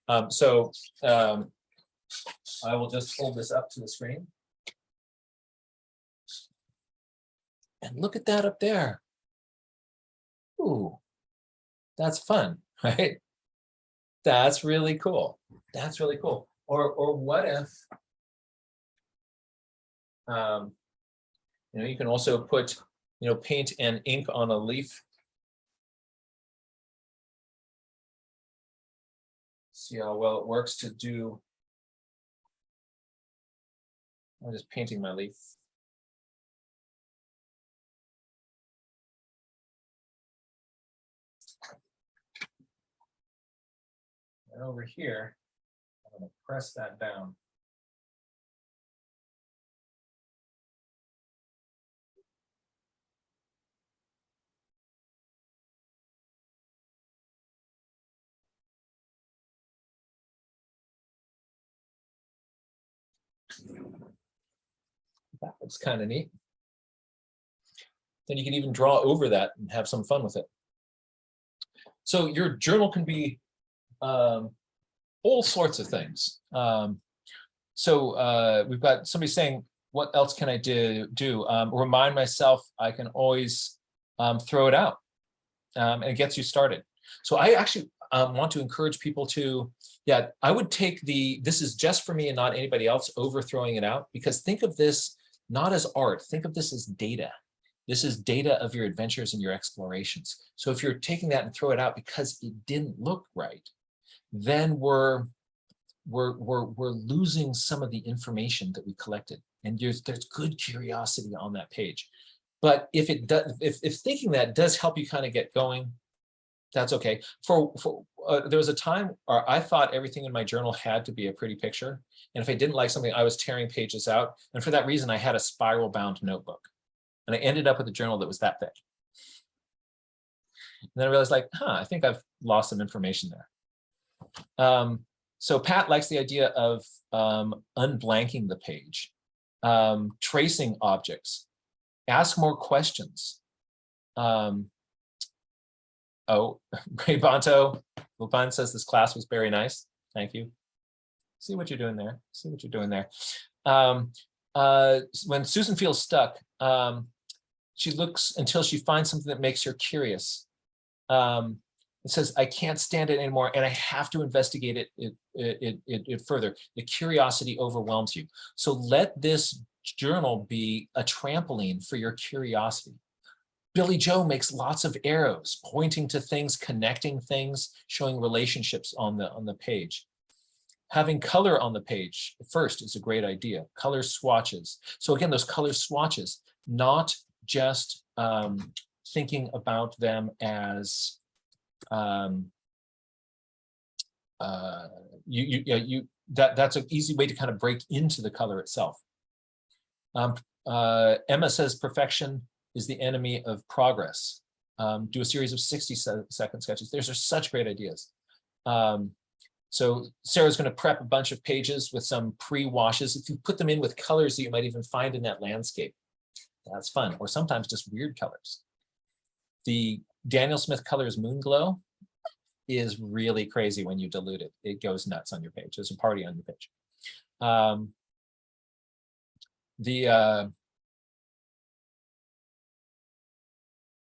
I will just hold this up to the screen. And look at that up there. Ooh, that's fun, right? That's really cool. That's really cool. Or what if, you can also put, paint and ink on a leaf. See how well it works to do. I'm just painting my leaf. And over here, I'm going to press that down. That looks kind of neat. Then you can even draw over that and have some fun with it. So your journal can be all sorts of things. We've got somebody saying, what else can I do? Remind myself I can always throw it out, and it gets you started. So I actually want to encourage people to, I would take this is just for me and not anybody else, over throwing it out, because think of this not as art, think of this as data. This is data of your adventures and your explorations. So if you're taking that and throw it out because it didn't look right, then we're losing some of the information that we collected. And there's good curiosity on that page. But if it does, if thinking that does help you kind of get going, that's okay. There was a time where I thought everything in my journal had to be a pretty picture. And if I didn't like something, I was tearing pages out. And for that reason, I had a spiral bound notebook. And I ended up with a journal that was that thick. And then I realized, I think I've lost some information there. So Pat likes the idea of unblanking the page, tracing objects, ask more questions. Ray Bonto Lupan says this class was very nice. Thank you. See what you're doing there. See what you're doing there. When Susan feels stuck, she looks until she finds something that makes her curious. It says, I can't stand it anymore, and I have to investigate it further. The curiosity overwhelms you. So let this journal be a trampoline for your curiosity. Billy Joe makes lots of arrows, pointing to things, connecting things, showing relationships on the page. Having color on the page first is a great idea. Color swatches. So again, those color swatches, not just thinking about them as that's an easy way to kind of break into the color itself. Emma says perfection is the enemy of progress. Do a series of 60-second sketches. Those are such great ideas. So Sarah's going to prep a bunch of pages with some pre-washes. If you put them in with colors that you might even find in that landscape, that's fun. Or sometimes just weird colors. The Daniel Smith Colors Moon Glow is really crazy when you dilute it. It goes nuts on your page. There's a party on your page.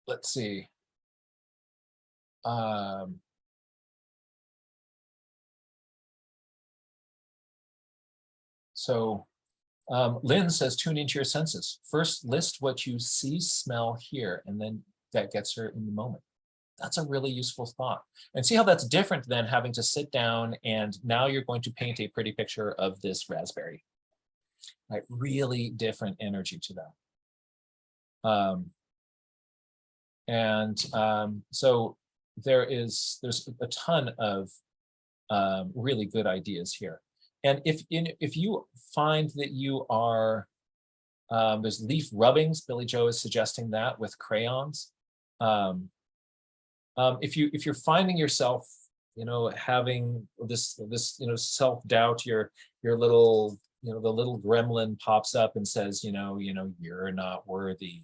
Let's see. Lynn says, tune into your senses. First, list what you see, smell, hear, and then that gets her in the moment. That's a really useful thought. And see how that's different than having to sit down and now you're going to paint a pretty picture of this raspberry. Right? Really different energy to that. So there's a ton of really good ideas here. And if you find that you are, there's leaf rubbings, Billy Joe is suggesting that with crayons. If you're finding yourself, having this self-doubt, your little, the little gremlin pops up and says, you're not worthy,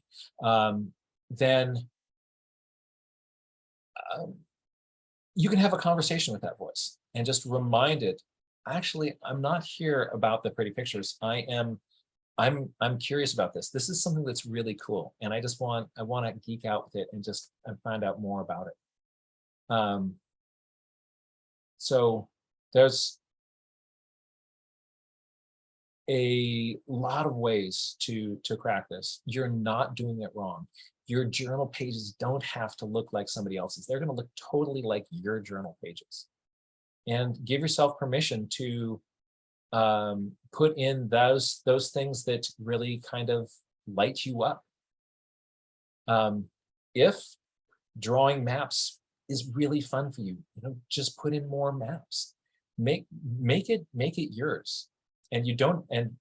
then you can have a conversation with that voice and just remind it, actually, I'm not here about the pretty pictures. I'm curious about this. This is something that's really cool. And I want to geek out with it and find out more about it. So there's a lot of ways to crack this. You're not doing it wrong. Your journal pages don't have to look like somebody else's. They're going to look totally like your journal pages. And give yourself permission to put in those things that really kind of light you up. If drawing maps is really fun for you, just put in more maps. Make it yours. And you don't. And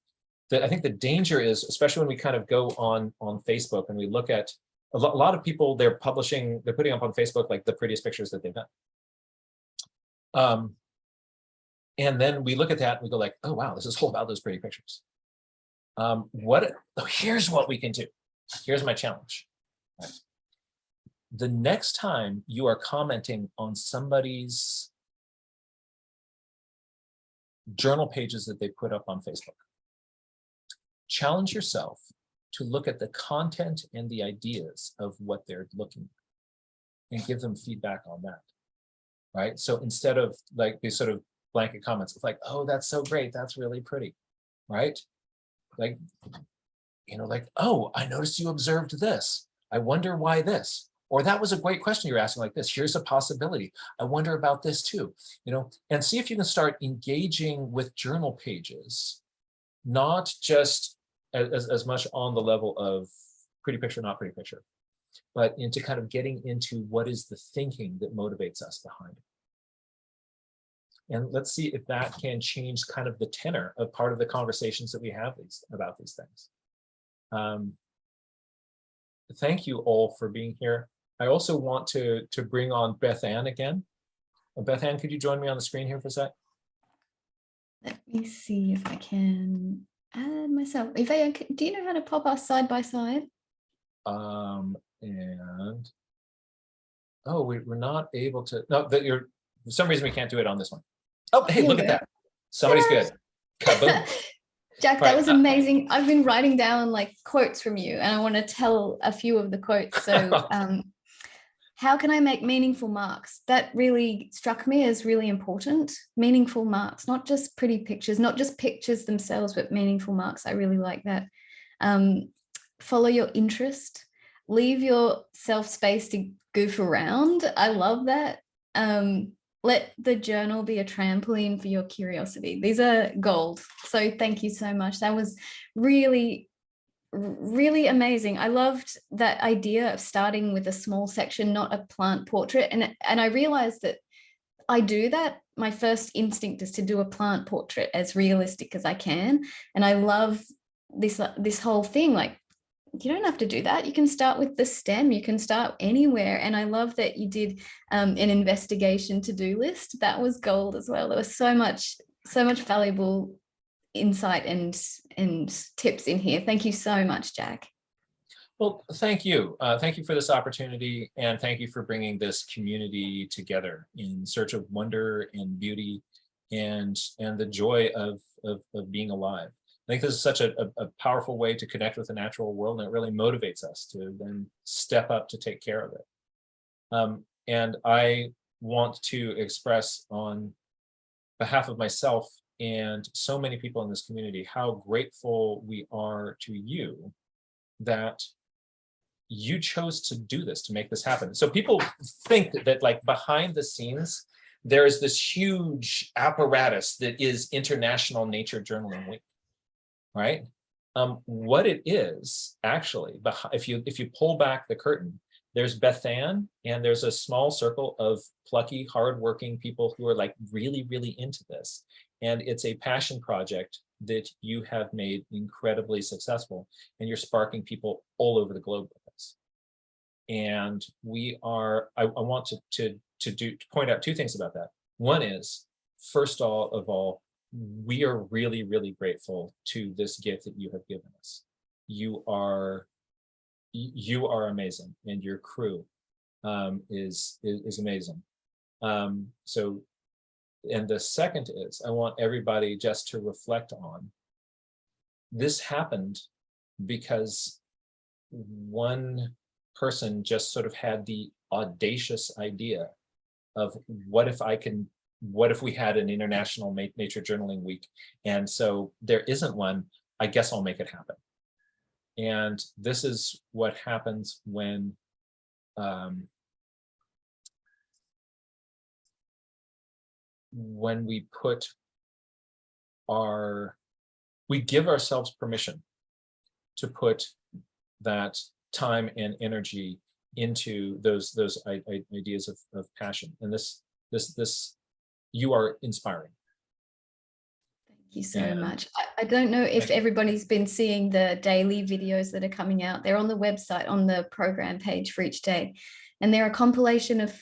I think the danger is, especially when we kind of go on Facebook and we look at a lot of people, they're putting up on Facebook like the prettiest pictures that they've done. And then we look at that and we go like, oh, wow, this is all about those pretty pictures. Here's what we can do. Here's my challenge. Right. The next time you are commenting on somebody's journal pages that they put up on Facebook, challenge yourself to look at the content and the ideas of what they're looking at and give them feedback on that. Right. So instead of like these sort of blanket comments, it's like, oh, that's so great, that's really pretty, right? Like, oh, I noticed you observed this. I wonder why this. Or that was a great question you're asking like this. Here's a possibility. I wonder about this too. And see if you can start engaging with journal pages, not just as much on the level of pretty picture, not pretty picture, but into kind of getting into what is the thinking that motivates us behind it. And let's see if that can change kind of the tenor of part of the conversations that we have about these things. Thank you all for being here. I also want to bring on Beth Ann again. Beth Ann, could you join me on the screen here for a sec? Let me see if I can add myself. Do you know how to pop us side by side? We're not able to. No, that for some reason we can't do it on this one. Oh, hey, look at that. Somebody's good. Kaboom. Jack, that was amazing. I've been writing down like quotes from you and I want to tell a few of the quotes. So how can I make meaningful marks? That really struck me as really important. Meaningful marks, not just pretty pictures, not just pictures themselves, but meaningful marks. I really like that. Follow your interest. Leave yourself space to goof around. I love that. let the journal be a trampoline for your curiosity. These are gold. So thank you so much. That was really, really amazing. I loved that idea of starting with a small section, not a plant portrait. And I realized that I do that. My first instinct is to do a plant portrait as realistic as I can. And I love this whole thing. Like, you don't have to do that. You can start with the stem. You can start anywhere. And I love that you did an investigation to-do list. That was gold as well. There was so much valuable insight and tips in here. Thank you so much, Jack. Well, thank you. Thank you for this opportunity, and thank you for bringing this community together in search of wonder and beauty and the joy of being alive. I think this is such a powerful way to connect with the natural world, and it really motivates us to then step up to take care of it. And I want to express on behalf of myself and so many people in this community how grateful we are to you that you chose to do this, to make this happen. So people think that like behind the scenes, there is this huge apparatus that is International Nature Journaling Week, right? What it is actually, if you pull back the curtain, there's Beth Ann, and there's a small circle of plucky, hardworking people who are like really, really into this. And it's a passion project that you have made incredibly successful, and you're sparking people all over the globe with this. And I want to point out two things about that. One is, first of all, we are really, really grateful to this gift that you have given us. You are amazing, and your crew is amazing. So, and the second is, I want everybody just to reflect on, this happened because one person just sort of had the audacious idea of what if we had an International Nature Journaling Week, and so there isn't one, I guess I'll make it happen. And this is what happens when we give ourselves permission to put that time and energy into those ideas of passion. And this you are inspiring. Thank you so much. I don't know if everybody's been seeing the daily videos that are coming out. They're on the website, on the program page for each day. And they're a compilation of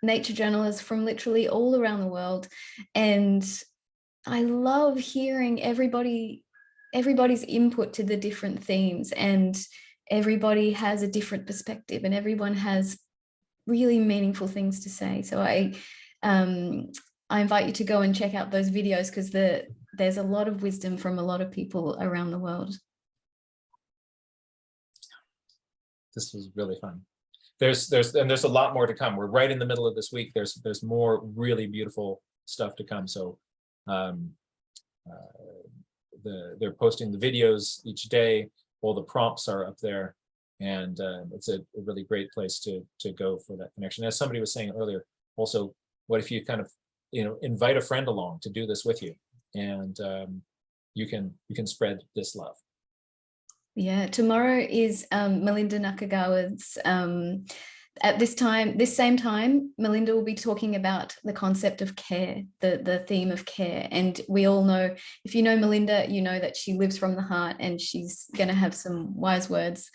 nature journalists from literally all around the world. And I love hearing everybody's input to the different themes, and everybody has a different perspective, and everyone has really meaningful things to say. So I invite you to go and check out those videos, because there's a lot of wisdom from a lot of people around the world. This was really fun. There's a lot more to come. We're right in the middle of this week. There's more really beautiful stuff to come. So they're posting the videos each day. All the prompts are up there, and it's a really great place to go for that connection. As somebody was saying earlier, also, what if you kind of invite a friend along to do this with you, and you can spread this love. Yeah, tomorrow is Melinda Nakagawa's. At this same time, Melinda will be talking about the concept of care, the theme of care. And we all know, if you know Melinda, you know that she lives from the heart, and she's going to have some wise words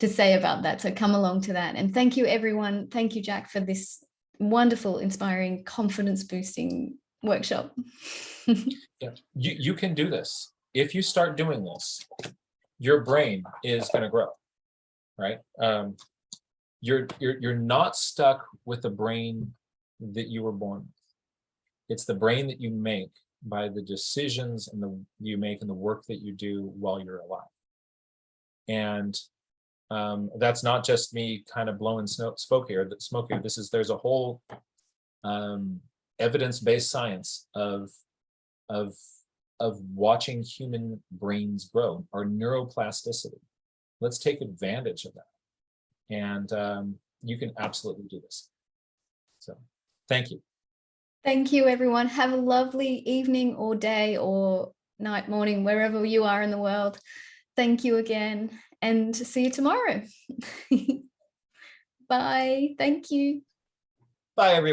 to say about that. So come along to that. And thank you, everyone. Thank you, Jack, for this wonderful, inspiring, confidence boosting workshop. Yeah, you can do this. If you start doing this, your brain is going to grow, right? You're not stuck with the brain that you were born with. It's the brain that you make by the decisions you make and the work that you do while you're alive. And that's not just me kind of blowing smoke here. There's a whole evidence-based science of watching human brains grow, our neuroplasticity. Let's take advantage of that. And you can absolutely do this. So thank you. Thank you, everyone. Have a lovely evening or day or night, morning, wherever you are in the world. Thank you again, and see you tomorrow. Bye. Thank you. Bye, everyone.